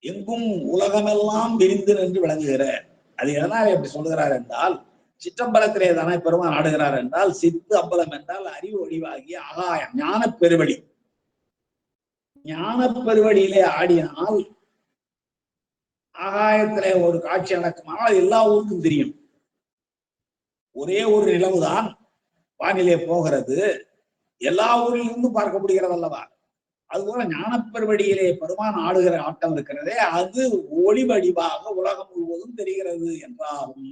Speaker 1: எங்கும் உலகமெல்லாம் விரிந்து நின்று விளங்குகிற. அது எதனால் எப்படி சொல்லுகிறார் என்றால், சிற்றம்பலத்திலே தானே பெருமான் ஆடுகிறார் என்றால், சித்து அம்பலம் என்றால் அறிவு ஒளிவாகிய ஆகாயம், ஞான பெருவழி. ஞான பெருவழியிலே ஆடினால் ஆகாயத்துல ஒரு காட்சி நடக்குமானால் எல்லா ஊருக்கும் தெரியும். ஒரே ஒரு நிலவுதான் வானிலே போகிறது, எல்லா ஊரிலிருந்தும் பார்க்கப்படுகிறது அல்லவா. அதுபோல ஞானப்பெருவடியிலே பெருமான் ஆடுகிற ஆட்டம் இருக்கிறதே, அது ஒளி வடிவாக உலகம் முழுவதும் தெரிகிறது என்றாலும்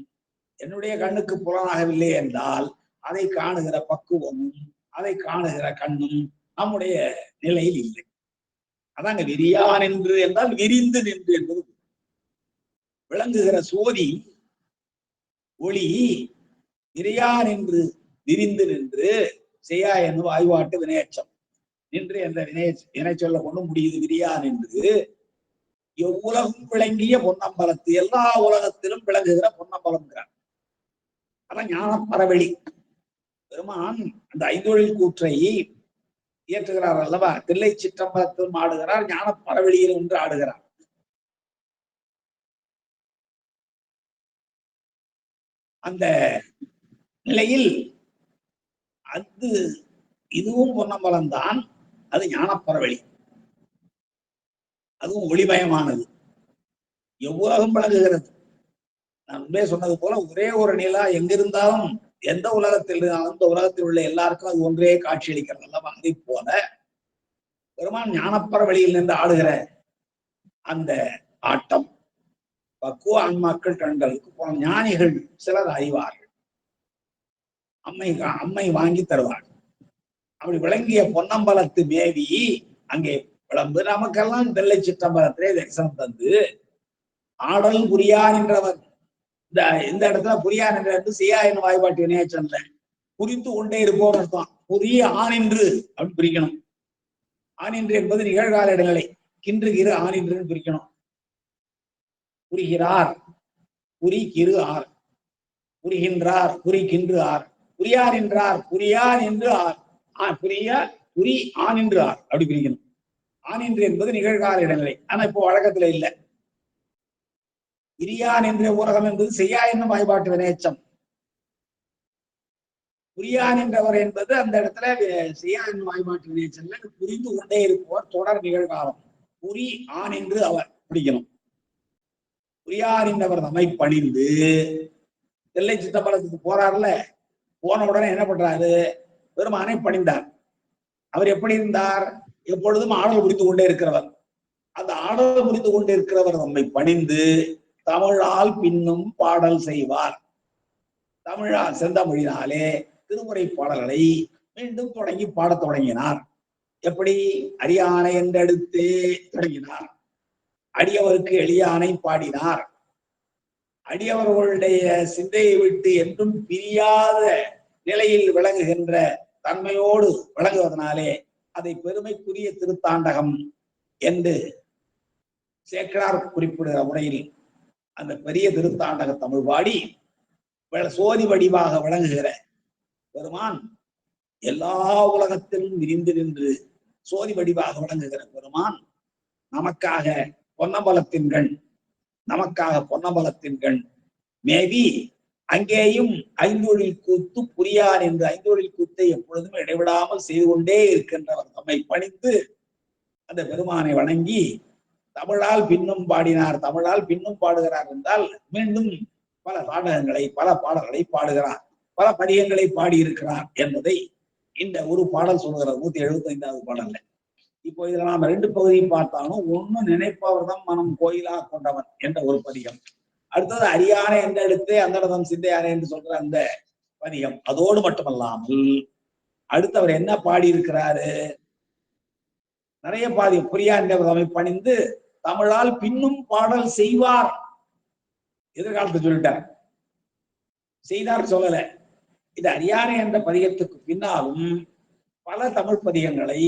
Speaker 1: என்னுடைய கண்ணுக்கு புலனாகவில்லை என்றால் அதை காணுகிற பக்குவமும் அதை காணுகிற கண்ணும் நம்முடைய நிலையில் இல்லை. அதாங்க விரியான் என்று என்றால் விரிந்து நின்று என்பது. விளங்குகிற சோதி ஒளி விரியான் என்று விரிந்து நின்று செய்யா என்று வாய்வாட்டு வினையச்சம் நின்று என்ற வினை சொல்ல கொண்டு முடியுது. விரியான் என்று எவ்வுலகம் விளங்கிய பொன்னம்பலத்து, எல்லா உலகத்திலும் விளங்குகிற பொன்னம்பலம்ங்கிறார். அதான் ஞான பரவெளி. பெருமான் அந்த ஐந்தொழில் கூற்றை இயற்றுகிறார் அல்லவா. தில்லை சிற்றம்பலத்திலும் ஆடுகிறார், ஞான பரவெளியில் ஒன்று ஆடுகிறார். அந்த நிலையில் அது இதுவும் பொன்னம்பலம்தான், அது ஞானப்பரவெளி, அதுவும் ஒளிமயமானது, எவ்வுலகம் விளங்குகிறது. நான் முன்பே சொன்னது போல ஒரே ஒரு நிலா எங்கிருந்தாலும் எந்த உலகத்தில் இருந்தாலும் அந்த உலகத்தில் உள்ள எல்லாருக்கும் அது ஒன்றே காட்சி அளிக்கிறது அல்லவா. அதை போல பெருமான் ஞானப்பரவெளியில் நின்று ஆடுகிற அந்த ஆட்டம் பக்குவ ஆன்மாக்கள் கண்களுக்கு போன ஞானிகள் சிலர் அறிவார்கள், அம்மை வாங்கி தருவார்கள். அப்படி விளங்கிய பொன்னம்பலத்து மேவி அங்கே விளம்பு நமக்கெல்லாம் தெல்லை சிற்றம்பலத்திலே தரிசனம் தந்து ஆடல் புரியான் என்றவர். இந்த இடத்துல புரியான் என்ற செய்யா என்ன வாய்ப்பாட்டு வினையச்சன்ல புரிந்து கொண்டே இருப்போம் அர்த்தம். புரிய ஆனின்று அப்படின்னு பிரிக்கணும். ஆனின்று என்பது நிகழ்கால இடங்களை, கின்று கிரு ஆனின்று பிரிக்கணும். புரிகிறார், புரி கிரு ஆர், புரிகின்றார், புரி கின்று ஆர், புரியார் என்றார், புரியார் என்று ஆர், புரிய புரி ஆன் என்று ஆர் அப்படி பிரிக்கணும். ஆன் என்று என்பது நிகழ்கால இடங்களை, ஆனா இப்போ வழக்கத்துல இல்லை. இரியான் என்ற ஊரகம் என்பது செய்யா என்னும் வாய்பாட்டு வினையச்சம். புரியான் என்றவர் என்பது அந்த இடத்துல செய்யா என்னும் வாய்பாட்டு வினையச்சம்ல புரிந்து கொண்டே இருப்பவர் தொடர் நிகழ்காலம். புரி ஆன் என்று அவர் பிடிக்கணும். புரியார் என்றவர் நம்மை பணிந்து தில்லை சித்தம்பலத்துக்கு போறாருல, போன உடனே என்ன பண்றாரு, பெருமானை பணிந்தார். அவர் எப்படி இருந்தார், எப்பொழுதும் ஆடல் புரிந்து கொண்டே இருக்கிறவர். அந்த ஆடல் புரிந்து கொண்டே இருக்கிறவர் நம்மை பணிந்து தமிழால் பின்னும் பாடல் செய்வார். தமிழால் செந்தமிழினாலே திருமுறை பாடல்களை மீண்டும் தொடங்கி பாடத் தொடங்கினார். எப்படி, அரியானை என்றெடுத்தே தொடங்கினார். அடியவருக்கு எளியானை பாடினார். அடியவர்களுடைய சிந்தையை விட்டு என்றும் பிரியாத நிலையில் விளங்குகின்ற தன்மையோடு விளங்குவதனாலே அதை பெருமைக்குரிய திருத்தாண்டகம் என்று சேக்கரார் குறிப்பிடுகிற முறையில் அந்த பெரிய திருத்தாண்டக தமிழ் பாடி சோதி வடிவாக விளங்குகிற பெருமான் எல்லா உலகத்திலும் விரிந்து நின்று சோதி வடிவாக விளங்குகிற பெருமான் நமக்காக பொன்னம்பலத்தின் கண், நமக்காக பொன்னம்பலத்தின் கண் மேவி அங்கேயும் ஐந்தொழில் கூத்து புரியார் என்று ஐந்தொழில் கூத்தை எப்பொழுதும் இடைவிடாமல் செய்து கொண்டே இருக்கின்றவர் நம்மை பணிந்து அந்த பெருமானை வணங்கி தமிழால் பின்னும் பாடினார். தமிழால் பின்னும் பாடுகிறார் என்றால் மீண்டும் பல நாடகங்களை பல பாடல்களை பாடுகிறார், பல பதியங்களை பாடியிருக்கிறார் என்பதை இந்த ஒரு பாடல் சொல்கிறார். 175வது பாடல்ல. இப்போ இதுல நாம 2 பகுதியை பார்த்தாலும், ஒண்ணு நினைப்பவர்தம் மனம் கோயிலா கொண்டவன் என்ற ஒரு பதியம், அடுத்தது அரியானை என்ற எடுத்து அந்தடதம் சிந்தையானை என்று சொல்ற அந்த பதியம். அதோடு மட்டுமல்லாமல் அடுத்தவர் என்ன பாடி இருக்கிறாரு, நிறைய பாதி புரியா என்ற பணிந்து தமிழால் பின்னும் பாடல் செய்வார். எதிர்காலத்தை சொல்லிட்டார், செய்தார் சொல்லல. இது அரியானை என்ற பதியத்துக்கு பின்னாலும் பல தமிழ் பதியங்களை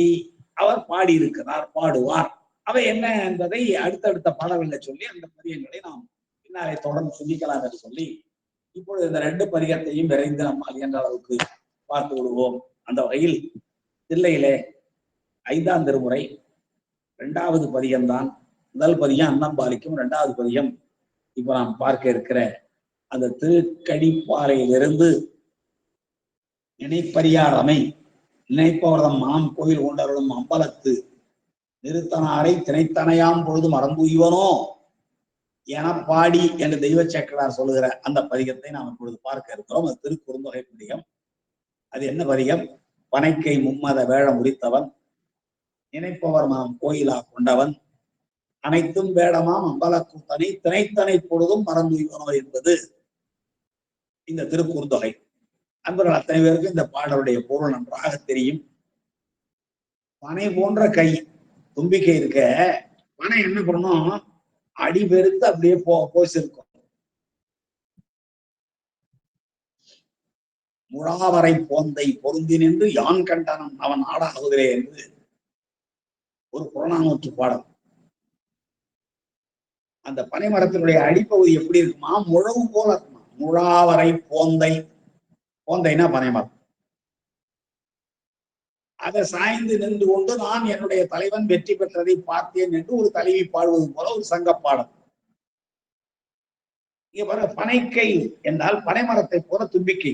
Speaker 1: அவர் பாடியிருக்கிறார், பாடுவார். அவை என்ன என்பதை அடுத்தடுத்த பாடல்களை சொல்லி அந்த பதியங்களை நாம் பின்னாலே தொடர்ந்து சிந்திக்கலாம் என்று சொல்லி இப்பொழுது இந்த 2 பதியத்தையும் விரைந்து நம்மால் என்ற அளவுக்கு பார்த்து விடுவோம். அந்த வகையில் தில்லையிலே 5ஆம் திருமுறை 2வது பதியம்தான். முதல் பதியம் அன்னம்பாலிக்கும், 2வது பதியம் இப்ப நாம் பார்க்க இருக்கிற அந்த திருக்கடிப்பாறையிலிருந்து நினைப்பறியார் அமை நினைப்பவர்தம் மனம் கோயில் கொண்டவர்களும் அம்பலத்து நிறுத்தனாரை திணைத்தனையாம் பொழுது மறந்துய்வனோ எனப்பாடி என்று தெய்வ சேக்கலார் சொல்லுகிற அந்த பதிகத்தை நாம் இப்பொழுது பார்க்க இருக்கிறோம். அது திருக்குறுந்தொகை பதிகம். அது என்ன பதிகம்? பனைக்கை மும்மத வேழம் உரித்தவன், நினைப்பவர் மாம் கோயிலா கொண்டவன், அனைத்தும் வேடமாம் அம்பலக்கூத்தனை, தினைத்தனை பொழுதும் மறந்துய்வனோ என்பது இந்த திருக்குறுந்தொகை. அன்பர்கள் அத்தனை பேருக்கு இந்த பாடலுடைய பொருள் நன்றாக தெரியும். பனை போன்ற கை, தும்பிக்கை இருக்க, பனை என்ன பண்ணணும்? அடிபெருத்து அப்படியே போசிருக்கும். முழாவரை போந்தை பொருந்தி நின்று யான் கண்டனன் அவன் ஆடாகுதிரே என்று ஒரு புறநானூற்று பாடல். அந்த பனைமரத்தினுடைய அடிப்பகுதி எப்படி இருக்குமா? முழவு போல இருக்குமா. முழாவரை போந்தை, போந்தைனா பனைமரம். அதை சாய்ந்து நின்று கொண்டு நான் என்னுடைய தலைவன் வெற்றி பெற்றதை பார்த்தேன் என்று ஒரு தலைவி பாடுவது போல ஒரு சங்க பாடல். இங்க பாருங்க, பனைக்கை என்றால் பனைமரத்தை போல தும்பிக்கை.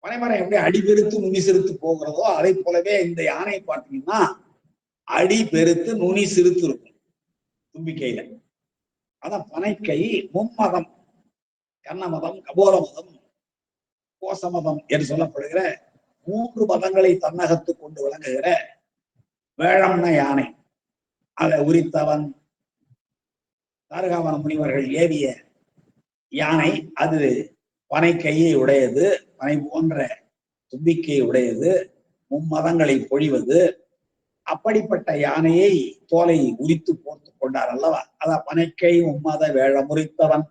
Speaker 1: பனைமரம் எப்படி அடிபெருத்து நுனி சிறுத்து போகிறதோ அதை போலவே இந்த யானையை பார்த்தீங்கன்னா அடி பெருத்து நுனி சிறுத்து இருக்கும் தும்பிக்கையில. அதான் பனைக்கை மும்மதம், கண்ணமதம், கபோல மதம், கோசமதம் என்று சொல்லப்படுகிற 3 மதங்களை தன்னகத்து கொண்டு விளங்குகிற வேழம்ன யானை. அதை உரித்தவன் தாரகாவன முனிவர்கள் ஏவிய யானை. அது பனைக்கையை உடையது, பனை போன்ற தும்பிக்கையை உடையது, மும்மதங்களை பொழிவது. அப்படிப்பட்ட யானையை தோலை உரித்து போர்த்து கொண்டார் அல்லவா? அதான் பனைக்கை மும்மத வேழம் உரித்தவன்,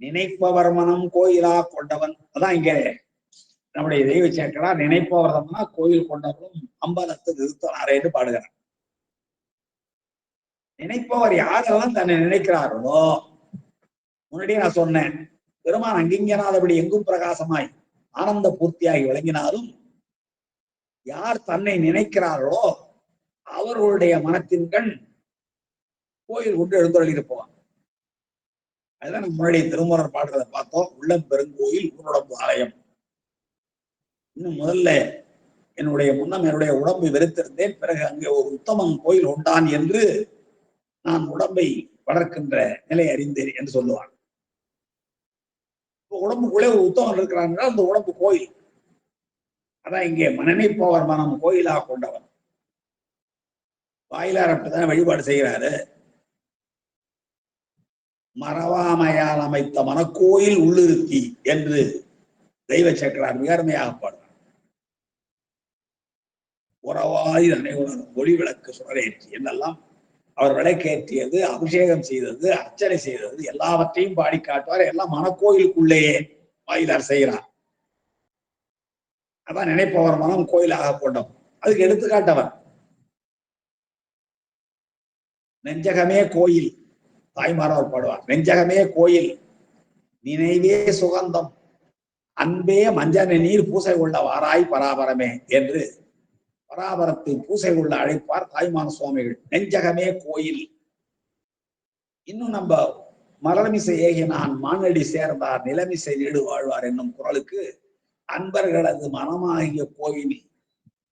Speaker 1: நினைப்பவர் மனம் கோயிலா கொண்டவன். அதான் இங்க நம்முடைய தெய்வ சேக்கலார் நினைப்பவர்தம்னா கோயில் கொண்டவரும் அம்பலத்து நிறுத்தினாரே என்று பாடுகிறார். நினைப்பவர் யாரெல்லாம் தன்னை நினைக்கிறார்களோ, முன்னாடியே நான் சொன்னேன், பெருமான் அங்கிங்கனாதபடி எங்கும் பிரகாசமாய் ஆனந்த பூர்த்தியாகி விளங்கினாலும் யார் தன்னை நினைக்கிறார்களோ அவர்களுடைய மனத்தின் கண் கோயில் கொண்டு எழுந்தருளி இருப்போம். அதுதான் நம்ம முன்னாடி திருமூலர் பாடுறதை பார்த்தோம். உள்ளம் பெருங்கோயில் ஊருடம்பு ஆலயம். இன்னும் முதல்ல என்னுடைய உடம்பை வெறுத்திருந்தேன், பிறகு அங்கே ஒரு உத்தமன் கோயில் உண்டான் என்று நான் உடம்பை வளர்க்கின்ற நிலை அறிந்தேன் என்று சொல்லுவான். உடம்புக்குள்ளே ஒரு உத்தமன் இருக்கிறான் என்றால் அந்த உடம்பு கோயில். அதான் இங்கே நினைப்பவர் மனம் கோயிலா கொண்டவன். வாயிலார் அப்படித்தான் வழிபாடு செய்கிறாரு. மறவாமையால் அமைத்த மனக்கோயில் உள்ளிருத்தி என்று தெய்வ சேக்கலார் மிகர்மையாக பாடுவார். உறவாய் அனைவரும் ஒளி விளக்கு சுடரேற்றி என்னெல்லாம் அவர் விளக்கேற்றியது, அபிஷேகம் செய்தது, அர்ச்சனை செய்தது எல்லாவற்றையும் பாடி காட்டுவார். எல்லாம் மனக்கோயிலுக்குள்ளேயே வாயிலார் செய்கிறார். அதான் நினைப்பவர் மனம் கோயிலாக கொண்டவன். அதுக்கு எடுத்துக்காட்டவர் நெஞ்சகமே கோயில். தாய்மாரவர் பாடுவார், நெஞ்சகமே கோயில், நினைவே சுகந்தம், அன்பே மஞ்சன நீர் பூசை உள்ள வாராய் பராபரமே என்று பராபரத்தை பூசை உள்ள அழைப்பார் தாய்மான சுவாமிகள். நெஞ்சகமே கோயில். இன்னும் நம்ம மலர்மிசை ஏகினான் மானடி சேர்ந்தார் நிலமிசை நீடு வாழ்வார் என்னும் குரலுக்கு அன்பர்களது மனமாகிய கோயில்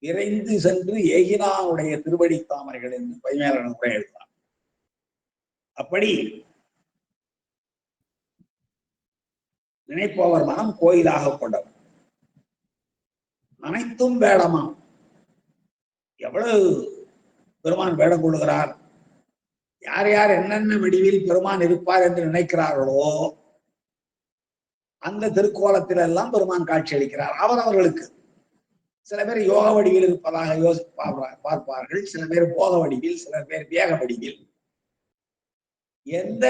Speaker 1: விரைந்து சென்று ஏகினானுடைய திருவடி தாமரைகள் என்று பைமேலன் உரை எழுத்தார். அப்படி நினைப்பவர் மனம் கோயிலாக கொண்டவர். அனைத்தும் வேடமாம். எவ்வளவு பெருமான் வேடம் கொள்ளுகிறார். யார் யார் என்னென்ன வடிவில் பெருமான் இருப்பார் என்று நினைக்கிறார்களோ அந்த திருக்கோலத்தில் எல்லாம் பெருமான் காட்சி அளிக்கிறார். அவரவர்களுக்கு சில பேர் யோக வடிவில் இருப்பதாக பார்ப்பார்கள், சில பேர் போக வடிவில், சில பேர் வேக வடிவில். எந்த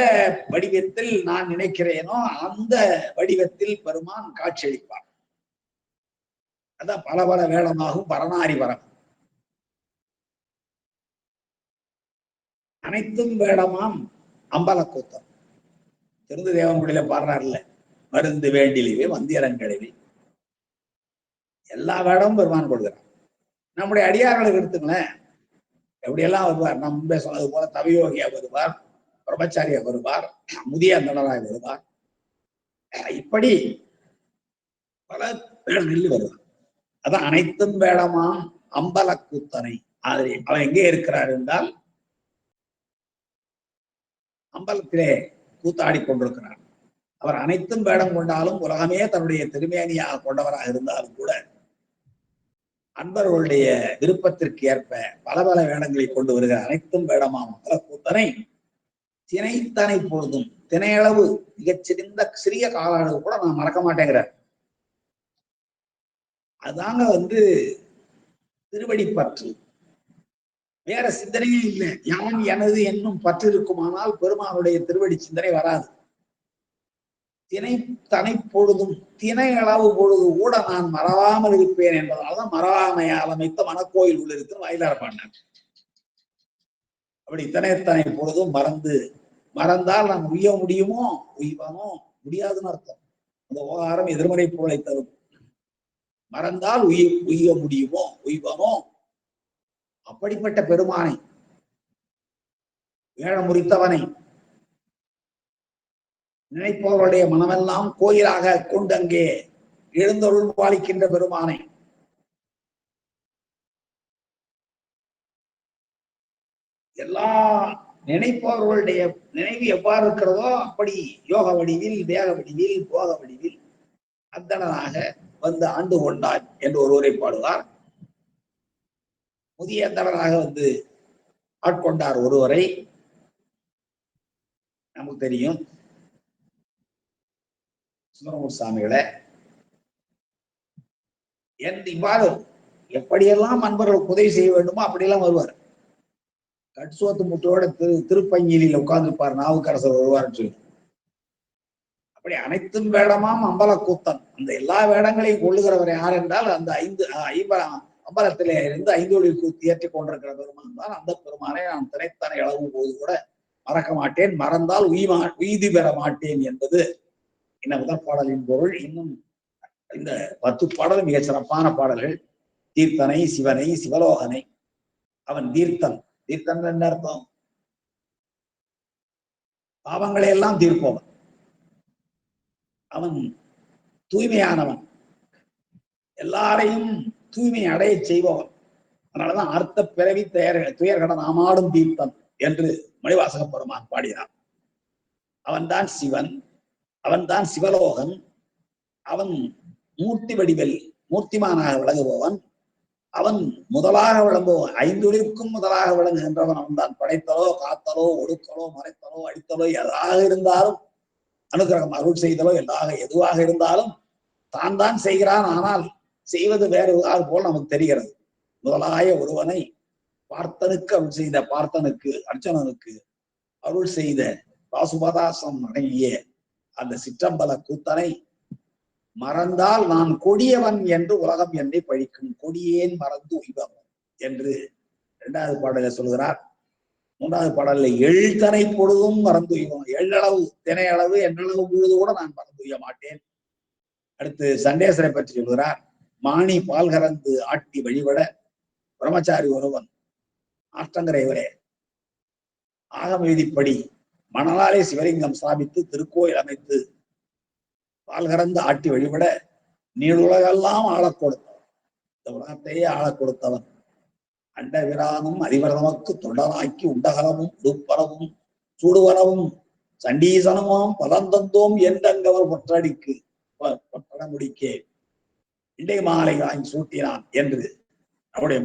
Speaker 1: வடிவத்தில் நான் நினைக்கிறேனோ அந்த வடிவத்தில் பெருமான் காட்சியளிப்பார். அதான் பல பல வேடமாகும் பரணாரி வரம். அனைத்தும் வேடமாம் அம்பலக்கூத்தம். திருந்து தேவன்குடியில பாடுறாருல்ல, மருந்து வேண்டிலே வந்தியரங்களிலே எல்லா வேடமும் பெருமான் கொடுக்கிறார். நம்முடைய அடியார்களுக்கு எடுத்துங்களேன், எப்படியெல்லாம் வருவார். நம்ம சொன்னது போல தவியோகியா வருவார், பிரம்மச்சாரியா வருவார், முதிய அந்தணராய் வருவார். இப்படி பல வேடங்களில் வருவார். அதான் அனைத்தும் வேடமாம் அம்பலக்கூத்தனை. அவன் எங்கே இருக்கிறார் என்றால் அம்பலத்திலே கூத்தாடி கொண்டிருக்கிறார். அவர் அனைத்தும் வேடம் கொண்டாலும் உலகமே தன்னுடைய திருமேனியாக கொண்டவராக இருந்தாலும் கூட அன்பர்களுடைய விருப்பத்திற்கு ஏற்ப பல பல வேடங்களை கொண்டு வருகிற அனைத்தும் வேடமாம் அம்பல கூத்தனை தினைத்தனை பொழுதும் தினையளவு மிகச்சிறந்த சிறிய கால அளவு கூட நான் மறக்க மாட்டேங்கிறார். அதாங்க திருவடி பற்று. வேற சிந்தனையே இல்லை. யான் எனது என்னும் பற்று இருக்குமானால் பெருமானுடைய திருவடி சிந்தனை வராது. தினைத்தனை பொழுதும் தினை அளவு பொழுது கூட நான் மறவாமல் இருப்பேன் என்பதால்தான் மறவாமையால் அமைத்த மனக்கோயில் உள்ள இருக்கிற வாயிலார் பாடினார். அப்படி தினைத்தனை பொழுதும் மறந்தால் நான் உய்ய முடியுமோ உய்வனோ முடியாதுன்னு அர்த்தம். அந்த உபகாரம் எதிர்மறை பொருளை தரும். மறந்தால் உய்ய முடியுமோ உய்வனோ அப்படிப்பட்ட பெருமானை வேடம் முறித்தவனை நினைப்பவருடைய மனமெல்லாம் கோயிலாக கொண்டு அங்கே எழுந்தருள் பாலிக்கின்ற பெருமானை எல்லா நினைப்பவர்களுடைய நினைவு எவ்வாறு இருக்கிறதோ அப்படி யோக வடிவில் வேக வடிவில் போக வடிவில் அந்தணனாக ஆண்டு கொண்டான் என்று ஒருவரை பாடுவார். புதிய அந்தணனாக ஆட்கொண்டார் ஒருவரை. நமக்கு தெரியும் சுந்தரமூர்த்தி சாமிகளை. இவ்வாறு எப்படியெல்லாம் அன்பர்களுக்கு உதவி செய்ய வேண்டுமோ அப்படியெல்லாம் வருவார். கட்சோத்து முட்டோட திருப்பஞ்சியில உட்கார்ந்துருப்பார் நாவுக்கரசர் வருவார்னு சொல்லி. அப்படி அனைத்தும் வேடமாம் அம்பலக்கூத்தன். அந்த எல்லா வேடங்களையும் கொள்ளுகிறவர் யார் என்றால் அந்த அம்பலத்திலே இருந்து ஐந்தொழில் கூத்தி ஏற்றிக் கொண்டிருக்கிற பெருமான் தான். அந்த பெருமானை நான் திரைத்தனை இழவும் போது கூட மறக்க மாட்டேன். மறந்தால் உய்தி பெற மாட்டேன் என்பது இந்த முதல் பாடலின் பொருள். இன்னும் இந்த 10 பாடல் மிக சிறப்பான பாடல்கள். தீர்த்தனை சிவனை சிவலோகனை அவன் தீர்த்தன். தீர்த்தன் என்ன அர்த்தம்? பாவங்களை எல்லாம் தீர்ப்பவன். அவன் தூய்மையானவன், எல்லாரையும் தூய்மை அடைய செய்பவன். அதனாலதான் அர்த்த பிறவி துயர்கடன் ஆமாடும் தீர்த்தன் என்று மணிவாசக பெருமான் பாடினான். அவன்தான் சிவன், அவன்தான் சிவலோகன். அவன் மூர்த்தி வடிவில் மூர்த்திமானாக விளங்குபவன். அவன் முதலாக விளங்குபவன். ஐந்தொழிற்கும் முதலாக விளங்குகின்றவன் அவன் தான். படைத்தலோ காத்தலோ ஒடுக்கலோ மறைத்தலோ அடித்தலோ எதாக இருந்தாலும் அனுகிரகம் அருள் செய்தலோ எதுவாக இருந்தாலும் தான் செய்கிறான். ஆனால் செய்வது வேறு போல் நமக்கு தெரிகிறது. முதலாய ஒருவனை பார்த்தனுக்கு அருள் செய்த அர்ச்சனனுக்கு அருள் செய்த பாசுபதாசம் அடங்கிய அந்த சிற்றம்பல கூத்தனை மறந்தால் நான் கொடியவன் என்று உலகம் என்னை பழிக்கும். கொடியேன் மறந்து உய்பவன் என்று 2வது பாடலில் சொல்கிறார். 3வது பாடலில் எழுத்தனை பொழுதும் மறந்து உய்பவன். எள்ளளவு தினை அளவு எண்ணளவு பொழுது கூட நான் மறந்து உய்ய மாட்டேன். அடுத்து சண்டேசரை பற்றி சொல்கிறார். மாணி பால் கறந்து ஆட்டி வழிபட பிரம்மச்சாரி ஒருவன் ஆற்றங்கரைவரே ஆகம் எழுதிப்படி மணலாலே சிவலிங்கம் ஸ்தாபித்து திருக்கோயில் அமைத்து பால் கறந்து ஆட்டி வழிபட நீளுலகெல்லாம் ஆளக் கொடுத்தவன். இந்த உலகத்தையே ஆளக் கொடுத்தவன். அண்ட விரானும் அதிவரதமக்கு தொண்டனாக்கி உண்டகலமும் உடுப்பரவும் சூடுவனவும் சண்டீசனமும் பலந்தந்தோம் என்றங்கவர் பொற்றடிக்கு பொற்றட முடிக்கே இண்டை மாலை வாங்கி சூட்டினான் என்று நம்முடைய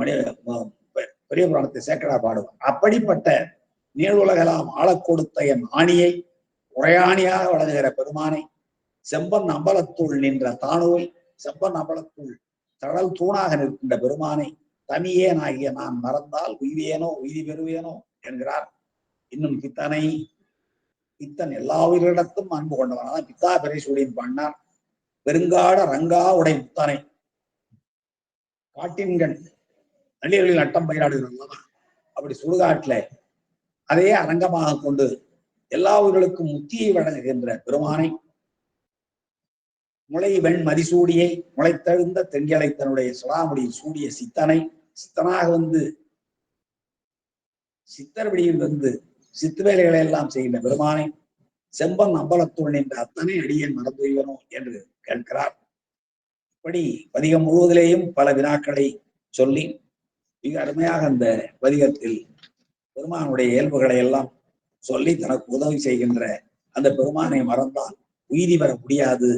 Speaker 1: பெரிய புராணத்தை சேக்கடா பாடுவார். அப்படிப்பட்ட நீளுலகெல்லாம் ஆளக் கொடுத்த என் ஆணியை உரையாணியாக வழங்குகிற பெருமானை, செம்பன் அம்பலத்துள் நின்ற தானுவை, செம்பன் அம்பலத்துள் தழல் தூணாக நிற்கின்ற பெருமானை தமியேன் ஆகிய நான் மறந்தால் உய்வேனோ உய்தி பெறுவேனோ என்கிறார். இன்னும் பித்தன் எல்லா உயிரிடத்தும் அன்பு கொண்டவன். பித்தா பெரிசூடியின் பண்ணார். பெருங்காட ரங்கா உடை முத்தனை காட்டின்கண் நள்ளிகளில் நட்டம் பயிராடுகிறோம். அப்படி சுடுகாட்டுல அதையே அரங்கமாக கொண்டு எல்லா உயிர்களுக்கும் முத்தியை வழங்குகின்ற பெருமானை, முளை வெண் மதிசூடியை முளைத்தழுந்த தென்களை தன்னுடைய சுடாமுடியில் சூடிய சித்தனாக சித்தர் வடியில் சித்து வேலைகளை எல்லாம் செய்கின்ற பெருமானை, செம்பன் அம்பலத்துள் நின்ற அத்தனை அடியேன் மறந்துவனோ என்று கேட்கிறார். இப்படி பதிகம் முழுவதிலேயும் பல வினாக்களை சொல்லி மிக அருமையாக அந்த பதிகத்தில் பெருமானுடைய இயல்புகளை எல்லாம் சொல்லி தனக்கு உதவி செய்கின்ற அந்த பெருமானை மறந்தால் உய்தி பெற முடியாது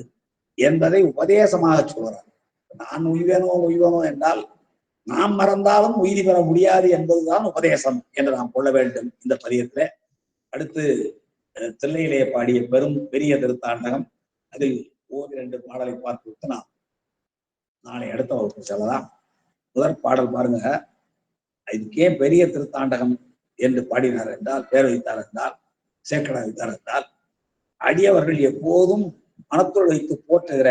Speaker 1: என்பதை உபதேசமாக சொல்கிறார். நான் உய்வேனோ என்றால் நாம் மறந்தாலும் உய்தி பெற முடியாது என்பதுதான் உபதேசம் என்று நாம் கொள்ள வேண்டும் இந்த பதியத்துல. அடுத்து தில்லையிலே பாடிய பெரிய திருத்தாண்டகம், அதில் ஓரிரண்டு பாடலை பார்த்து நாம் நாளை அடுத்த வகுப்பு செல்லலாம். முதற் பாடல் பாருங்க, இதுக்கே பெரிய திருத்தாண்டகம் என்று பாடினார் என்றால், பேர் வைத்தார் என்றால், சேக்கடா வைத்தார் என்றால், அடியவர்கள் எப்போதும் மனத்தோடு வைத்து போற்றுகிற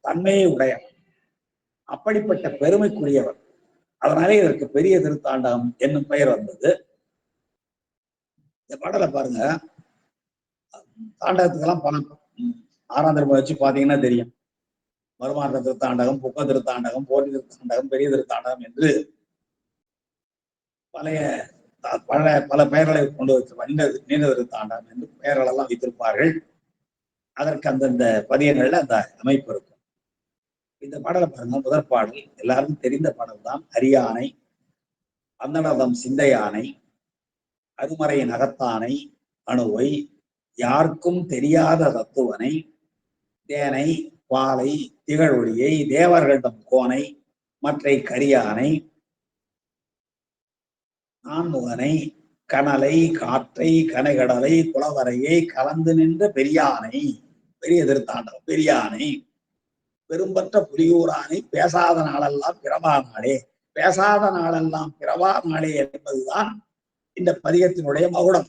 Speaker 1: தன்மையை உடையவர், அப்படிப்பட்ட பெருமைக்குரியவர். அதனாலே இதற்கு பெரிய திருத்தாண்டகம் என்னும் பெயர் வந்தது. இந்த பாடலை பாருங்க, தாண்டகத்துக்கெல்லாம் பணம் 6ஆம் திரும்ப வச்சு பாத்தீங்கன்னா தெரியும். மருமாந்த திருத்தாண்டகம், புக்க திருத்தாண்டகம், போட்டி திருத்தாண்டகம், பெரிய திருத்தாண்டகம் என்று பல பெயர்களை கொண்டு வைத்திருப்பார். நீண்ட திருத்தாண்டகம் என்று பெயர்கள் எல்லாம் வைத்திருப்பார்கள். அதற்கு அந்தந்த பதியங்கள்ல அந்த அமைப்பு இருக்கும். இந்த பாடலை பாருங்க, முதற் பாடல் எல்லாருக்கும் தெரிந்த பாடல் தான். அரியானை, அந்தனதம் சிந்தையானை, அருமறையின் அகத்தானை, அணுவை, யாருக்கும் தெரியாத தத்துவனை, தேனை, பாலை, திகழொழியை, தேவர்களிடம் கோனை, மற்றை கரியானை, நான்முகனை, கனலை, காற்றை, கனைகடலை, குளவரையை கலந்து நின்ற பெரியானை, பெரிய திருத்தாண்டகம், பெரியானை, பெரும்பற்ற புலியூரானை, பேசாத நாளெல்லாம் பிறவா நாளே. பேசாத நாளெல்லாம் பிறவா நாளே என்பதுதான் இந்த பதிகத்தினுடைய மகுடம்.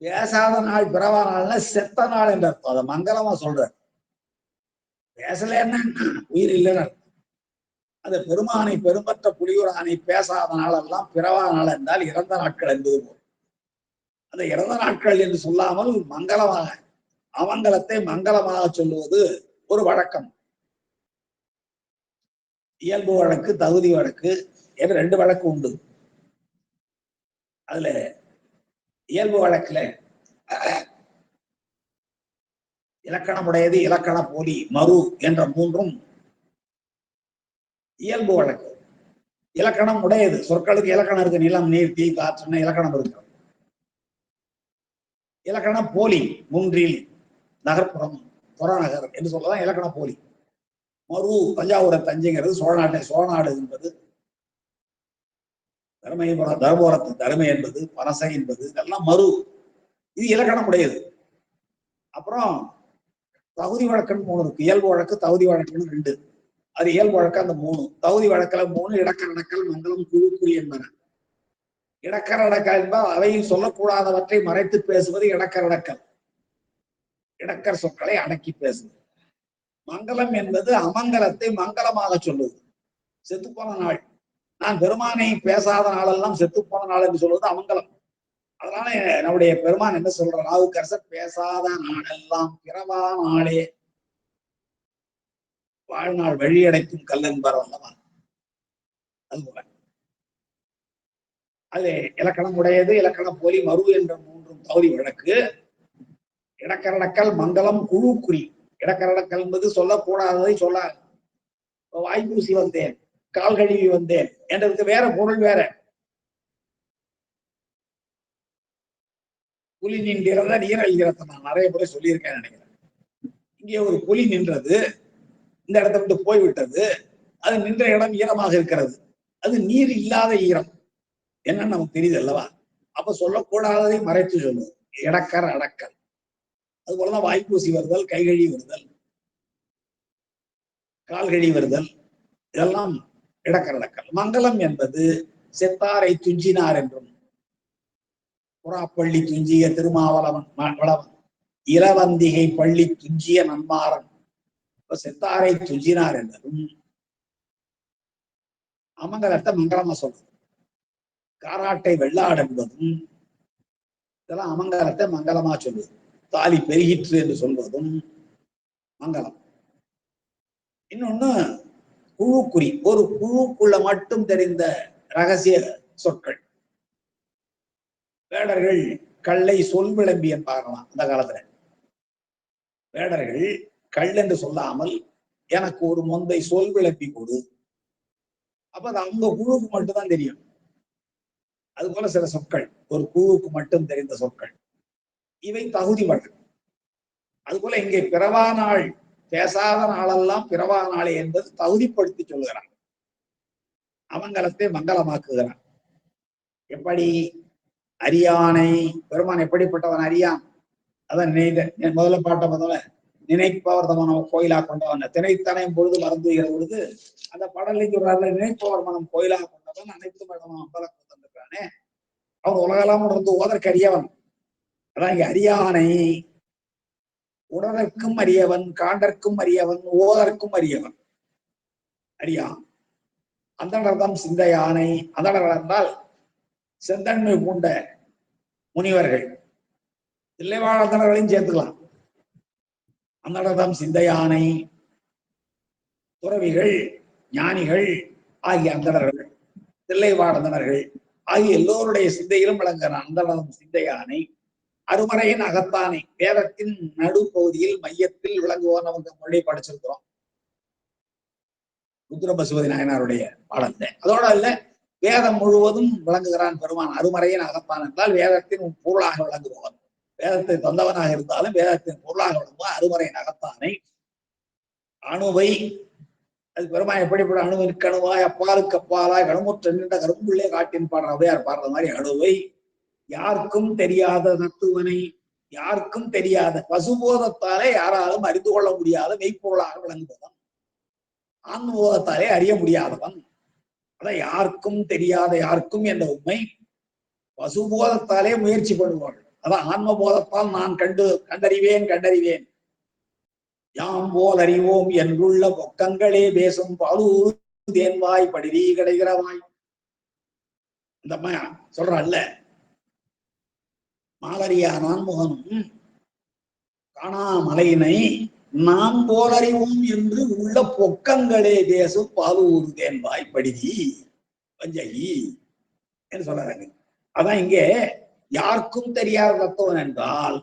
Speaker 1: பேசாத நாள் பிறவா நாள்னா செத்த நாள் என்று அர்த்தம். அதை மங்களமா சொல்ற. பேசலன்னா உயிர் இல்லைன்னு அர்த்தம். அந்த பெருமானை, பெரும்பற்ற புலியூரானை பேசாத நாளெல்லாம் பிறவா நாள் என்றால் இறந்த நாட்கள் என்பது போல். அந்த இறந்த நாட்கள் என்று சொல்லாமல் மங்களமாக, அமங்கலத்தை மங்களமாக சொல்லுவது ஒரு வழக்கம். இயல்பு வழக்கு, தகுதி வழக்கு என்று 2 வழக்கு உண்டு. அதுல இயல்பு வழக்குல இலக்கணமுடையது, இலக்கண போலி, மறு என்ற 3ம் இயல்பு வழக்கு. இலக்கணம் உடையது, சொற்களுக்கு இலக்கணம் இருக்கு. நிலம், நீர், தீ, காற்றுன்னு இலக்கணம் இருக்கு. இலக்கண போலி, முன்றில், நகர்ப்புறம், புறநகர் என்று சொல்லதான் இலக்கண போலி. மறு, தஞ்சாவூரை தஞ்சைங்கிறது சோழநாடு என்பது, தர்மபுரத்து தருமை என்பது, பனசை என்பது, இதெல்லாம் மறு. இது இலக்கணம் உடையது. அப்புறம் தகுதி வழக்குன்னு 3 இருக்கு. இயல்பு வழக்கு, தகுதி வழக்குன்னு 2. அது இயல்பு வழக்கு அந்த 3. தகுதி வழக்குல 3 இடக்கரடக்கல், மங்களம், குழு என்பன. இடக்கரடக்கல் என்பால் அவையில் சொல்லக்கூடாதவற்றை மறைத்து பேசுவது இடக்கரடக்கல். இடக்கர் சொற்களை அடக்கி பேசுவது. மங்களம் என்பது அமங்கலத்தை மங்களமாக சொல்லுவது. செத்துப்போன நாள், நான் பெருமானை பேசாத நாளெல்லாம் செத்துப்போன நாள் என்று சொல்வது அமங்கலம். அதனால நம்முடைய பெருமான் என்ன சொல்ற, நாவுக்கரசர் பேசாத நாளெல்லாம் பிறவா நாளே, வாழ்நாள் வழியடைக்கும் கல் என்பார் அல்லவா. அதுபோல அது இலக்கணம் உடையது, இலக்கண போலி, மறு என்ற 3ம் தகுதி வழக்கு. இடக்கரடக்கல், மங்களம், குழு குறி. இடக்கரடக்கல் என்பது சொல்லக்கூடாததை சொல்ல. வாய்ப்பூசி வந்தேன், கால் கழுவி வந்தேன் என்றதுக்கு வேற பொருள் வேற. புலி நின்றத நீர் அழிகிறத நான் நிறைய முறை சொல்லியிருக்கேன் நினைக்கிறேன். இங்கே ஒரு புலி நின்றது, இந்த இடத்தை விட்டு போய்விட்டது. அது நின்ற இடம் ஈரமாக இருக்கிறது. அது நீர் இல்லாத ஈரம் என்னன்னு நமக்கு தெரியுது அல்லவா. அப்ப சொல்லக்கூடாததை மறைத்து சொல்லுவது இடக்கர் அடக்கல். அது போலதான் வாய்ப்பூசி வருதல், கைகழி வருதல், கால்கழி வருதல், இதெல்லாம் இடக்கர் அடக்கல். மங்களம் என்பது செத்தாரை துஞ்சினார் என்றும், புறாப்பள்ளி துஞ்சிய திருமாவளவன் வளவன், இளவந்திகை பள்ளி துஞ்சிய நன்மாறன், செத்தாரை துஞ்சினார் என்றதும் அமங்கலத்தை மங்களமா சொல்றது. காராட்டை வெள்ளாடு என்பதும் இதெல்லாம் அமங்கலத்தை மங்களமா சொல்லுது. தாலி பெருகிற்று என்று சொல்வதும் மங்களம். இன்னொன்னு குழுக்குறி, ஒரு குழுக்குள்ள மட்டும் தெரிந்த ரகசிய சொற்கள். வேடர்கள் கல்லை சொல் விளம்பி என்பார்களாம் அந்த காலத்துல. வேடர்கள் கல் என்று சொல்லாமல் எனக்கு ஒரு மொந்தை சொல் விளம்பி கொடு, அப்ப அது அவங்க குழுவுக்கு மட்டும்தான் தெரியும். அது போல சில சொற்கள் ஒரு குழுவுக்கு மட்டும் தெரிந்த சொற்கள். இவை தகுதி வழக்கு. அதுபோல இங்கே பிறவா நாள், பேசாத நாளெல்லாம் பிறவா நாளே என்பது தகுதிப்படுத்தி சொல்லுகிறான். அமங்கலத்தை மங்களமாக்குகிறான். எப்படி? அரியானை பெருமான் எப்படிப்பட்டவன்? அறியான். அதான் முதல்ல பாட்ட முதல்ல நினைப்பவர் தமன கோயிலா கொண்டவன், திணைத்தனையும் பொழுது மறந்துகிற பொழுது அந்த பாடலை சொல்றாரு. நினைப்பவர் மனம் கோயிலா கொண்டவன் அனைத்து மனம் அம்பலம் தந்திருக்கானே, அவன் உலகெல்லாம் உணர்ந்து ஓதற்கு அறியவன். அதான் இங்க அரியானை, உணர்க்கும் அறியவன், காண்டற்கும் அறியவன், ஓதற்கும் அறியவன், அறியான். அந்தணர்தம் சிந்தையானை, அந்தணர் என்றால் செந்தன்மை பூண்ட முனிவர்கள், தில்லைவாழ் அந்தணர்களையும் சேர்த்துக்கலாம். அந்தணர்தம் சிந்தையானை, துறவிகள், ஞானிகள் ஆகிய அந்தணர்கள், தில்லைவாழ் அந்தணர்கள் ஆகிய எல்லோருடைய சிந்தையிலும் விளங்குகிறான். அந்தணர்தம் சிந்தையானை, அருமறையின் அகத்தானை, வேதத்தின் நடுப்பகுதியில் மையத்தில் விளங்குவோம். நமக்கு மொழி படிச்சிருக்கிறோம் ருத்ர பசுபதி நாயனாருடைய பாடல்ல. அதோட இல்ல, வேதம் முழுவதும் விளங்குகிறான் பெருமான். அருமறையின் அகத்தான் என்றால் வேதத்தின் பொருளாக விளங்குபவன். வேதத்தை தந்தவனாக இருந்தாலும் வேதத்தின் பொருளாக விளங்குவான் அருமறையின் அகத்தானை. அணுவை, அது பெருமான் எப்படிப்பட்ட அணுவிற்கு அணுவாய் அப்பாலுக்கு அப்பாலாய் கணுமுற்ற நின்ற கரும்புள்ளே காட்டின் பாடுற அவையார் பாடுற மாதிரி அணுவை, யாருக்கும் தெரியாத தத்துவனை, யாருக்கும் தெரியாத பசுபோதத்தாலே யாராலும் அறிந்து கொள்ள முடியாத மெய்ப்பொருளாக விளங்குபவன், ஆன்மபோதத்தாலே அறிய முடியாதவன். அதான் யாருக்கும் தெரியாத யாருக்கும் என்ற உண்மை பசுபோதத்தாலே முயற்சி பண்ணுவார்கள். அதான் ஆன்மபோதத்தால் நான் கண்டறிவேன் யாம் போல் அறிவோம் என்றுள்ள பொக்கங்களே பேசும் பாலூர் தேன்வாய் படிரி கிடைக்கிறவாய். இந்த சொல்றல்ல, மாலரியா நான்முகனும் காணாமலையினை நாம் போலறிவோம் என்று உள்ள பொக்கங்களே பேசும் பாலூர் தேன்வாய் படிதி வஞ்சகி என்று சொல்றாங்க. அதான் இங்கே யாருக்கும் தெரியாத தத்துவம் என்றால்,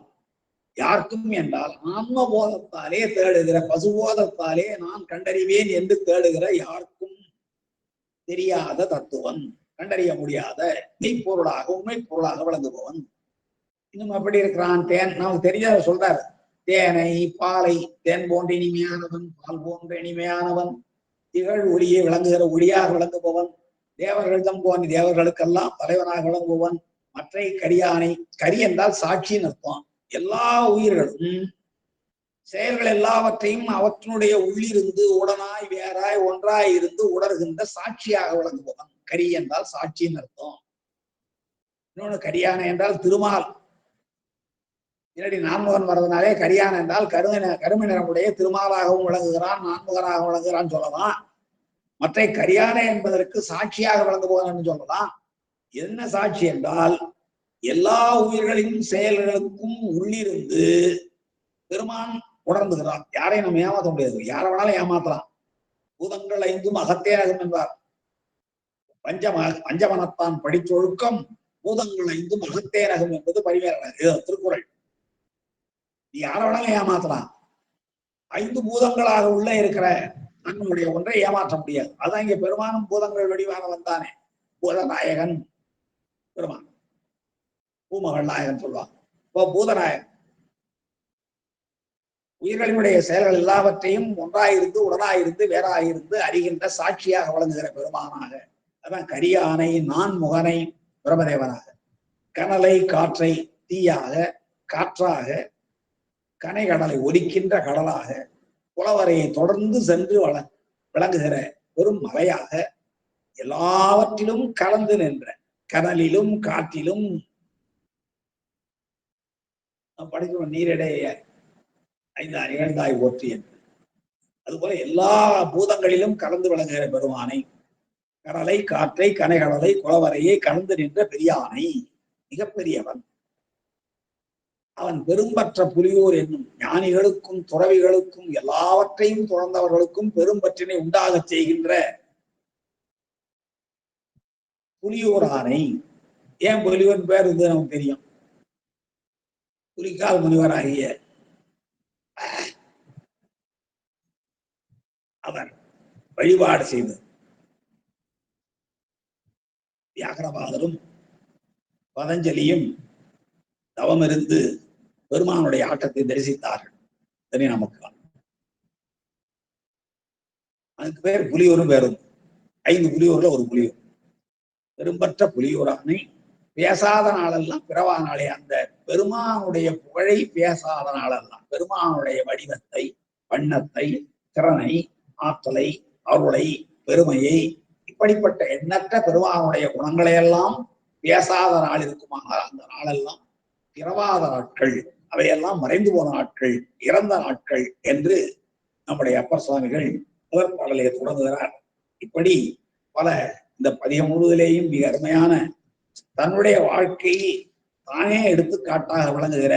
Speaker 1: யாருக்கும் என்றால் ஆன்மபோதத்தாலே தேடுகிற, பசுபோதத்தாலே நான் கண்டறிவேன் என்று தேடுகிற யாருக்கும் தெரியாத தத்துவன், கண்டறிய முடியாத மெய்ப்பொருளாக உண்மை பொருளாக விளங்குபவன். இன்னும் எப்படி இருக்கிறான்? தேன் நமக்கு தெரியாத சொல்றாரு. தேனை பாலை தேன் போன்ற இனிமையானவன், பால் போன்ற இனிமையானவன், திகழ் ஒளியை விளங்குகிற ஒளியாக விளங்குபவன், தேவர்கள் தம் போன்ற தேவர்களுக்கெல்லாம் தலைவனாக விளங்குபவன், மற்றை கரியானை, கரி என்றால் சாட்சின்னு அர்த்தம். எல்லா உயிர்களும் செயல்கள் எல்லாவற்றையும் அவற்றினுடைய உள்ளிருந்து உடனாய் வேறாய் ஒன்றாய் இருந்து உணர்கின்ற சாட்சியாக விளங்குபவன். கரி என்றால் சாட்சின்னு அர்த்தம். இன்னொன்னு கரியானை என்றால் திருமால். இரடி நான்முகன் வர்றதுனாலே கரியான் என்றால் கருமை நிறமுடைய திருமாலாகவும் விளங்குகிறான், நான்முகனாக விளங்குகிறான் சொல்லலாம். மற்ற கரியானை என்பதற்கு சாட்சியாக விளங்குபவன் என்று சொல்லலாம். என்ன சாட்சி என்றால், எல்லா உயிர்களின் செயல்களுக்கும் உள்ளிருந்து பெருமான் உணர்ந்துகிறான். யாரையும் நம்ம ஏமாற்ற முடியாது, யாரை வேணாலும் ஏமாத்தலாம். பூதங்கள் ஐந்தும் அகத்தே அகம் என்பார். பஞ்சமனத்தான் படிச்சொழுக்கம் பூதங்கள் ஐந்தும் அகத்தே அகம் என்பது பரிவேற திருக்குறள். நீ யாரை வேணாலும் ஏமாத்தலாம். 5 பூதங்களாக உள்ள இருக்கிற நம்முடைய ஒன்றை ஏமாற்ற முடியாது. அதான் இங்க பெருமானும் பூதங்கள் வடிவானவன் தானே. பூதநாயகன் பெருமான், பூமகள் நாயகன் சொல்லுவாங்க. இப்போ பூதநாயகன் உயிர்களினுடைய செயல்கள் எல்லாவற்றையும் ஒன்றாயிருந்து உடனாயிருந்து வேறாயிருந்து அறிகின்ற சாட்சியாக வழங்குகிற பெருமானாக. அதான் கரியானை நான்முகனை பிரமதேவனாக, கனலை காற்றை தீயாக, காற்றாக, கனைகடலை ஒலிக்கின்ற கடலாக, புலவரையை தொடர்ந்து சென்று விளங்குகிற பெரும் மலையாக, எல்லாவற்றிலும் கலந்து நின்ற கனலிலும் காற்றிலும் படிக்கிறோம் நீரிடைய 5 நிகழ்ந்தாய் போற்றி என்று. அதுபோல எல்லா பூதங்களிலும் கலந்து விளங்குகிற பெருமானை, கடலை காற்றை கனைகடலை குளவரையை கலந்து நின்ற பெரியானை, மிகப்பெரியவன். அவன் பெரும்பற்ற புலியூர் என்னும் ஞானிகளுக்கும் துறவிகளுக்கும் எல்லாவற்றையும் துறந்தவர்களுக்கும் பெரும்பற்றினை உண்டாக செய்கின்ற புலியூர் ஆனை. ஏன் புலியூர் பேர் இது நமக்கு தெரியும். புலிக்கால் முனிவராகிய அவர் வழிபாடு செய்து வியாகரபாதரும் பதஞ்சலியும் தவம் இருந்து பெருமானுடைய ஆட்டத்தை தரிசித்தார்கள். சரி, நமக்கு அதுக்கு பேர் புலியூரும் பேரும். 5 புலியூர்ல ஒரு புலியூர். பெரும்பற்ற புலியூரானை பேசாத நாளெல்லாம் பிறவா நாளே. அந்த பெருமானுடைய புகழை பேசாத நாளெல்லாம் பெருமானுடைய வடிவத்தை, வண்ணத்தை, திறனை, ஆற்றலை, அருளை, பெருமையை, இப்படிப்பட்ட எண்ணற்ற பெருமானுடைய குணங்களை எல்லாம் பேசாத நாள் இருக்குமானால் அந்த நாளெல்லாம் பிறவாத நாட்கள், அவையெல்லாம் மறைந்து போன நாட்கள், இறந்த நாட்கள் என்று நம்முடைய அப்பர் சுவாமிகள் முதற் பாடலை தொடங்குகிறார். இப்படி பல இந்த பதிகம் முழுவதிலேயும் மிக அருமையான தன்னுடைய வாழ்க்கையை தானே எடுத்துக்காட்டாக விளங்குகிற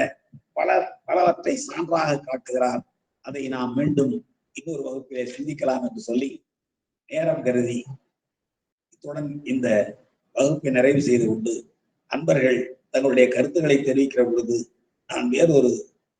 Speaker 1: பலவற்றை சான்றாக காட்டுகிறார். அதை நாம் மீண்டும் இன்னொரு வகுப்பிலே சிந்திக்கலாம் என்று சொல்லி நேரம் கருதி இத்துடன் இந்த வகுப்பை நிறைவு செய்து கொண்டு, அன்பர்கள் தங்களுடைய கருத்துக்களை தெரிவிக்கிற பொழுது நான் வேறொரு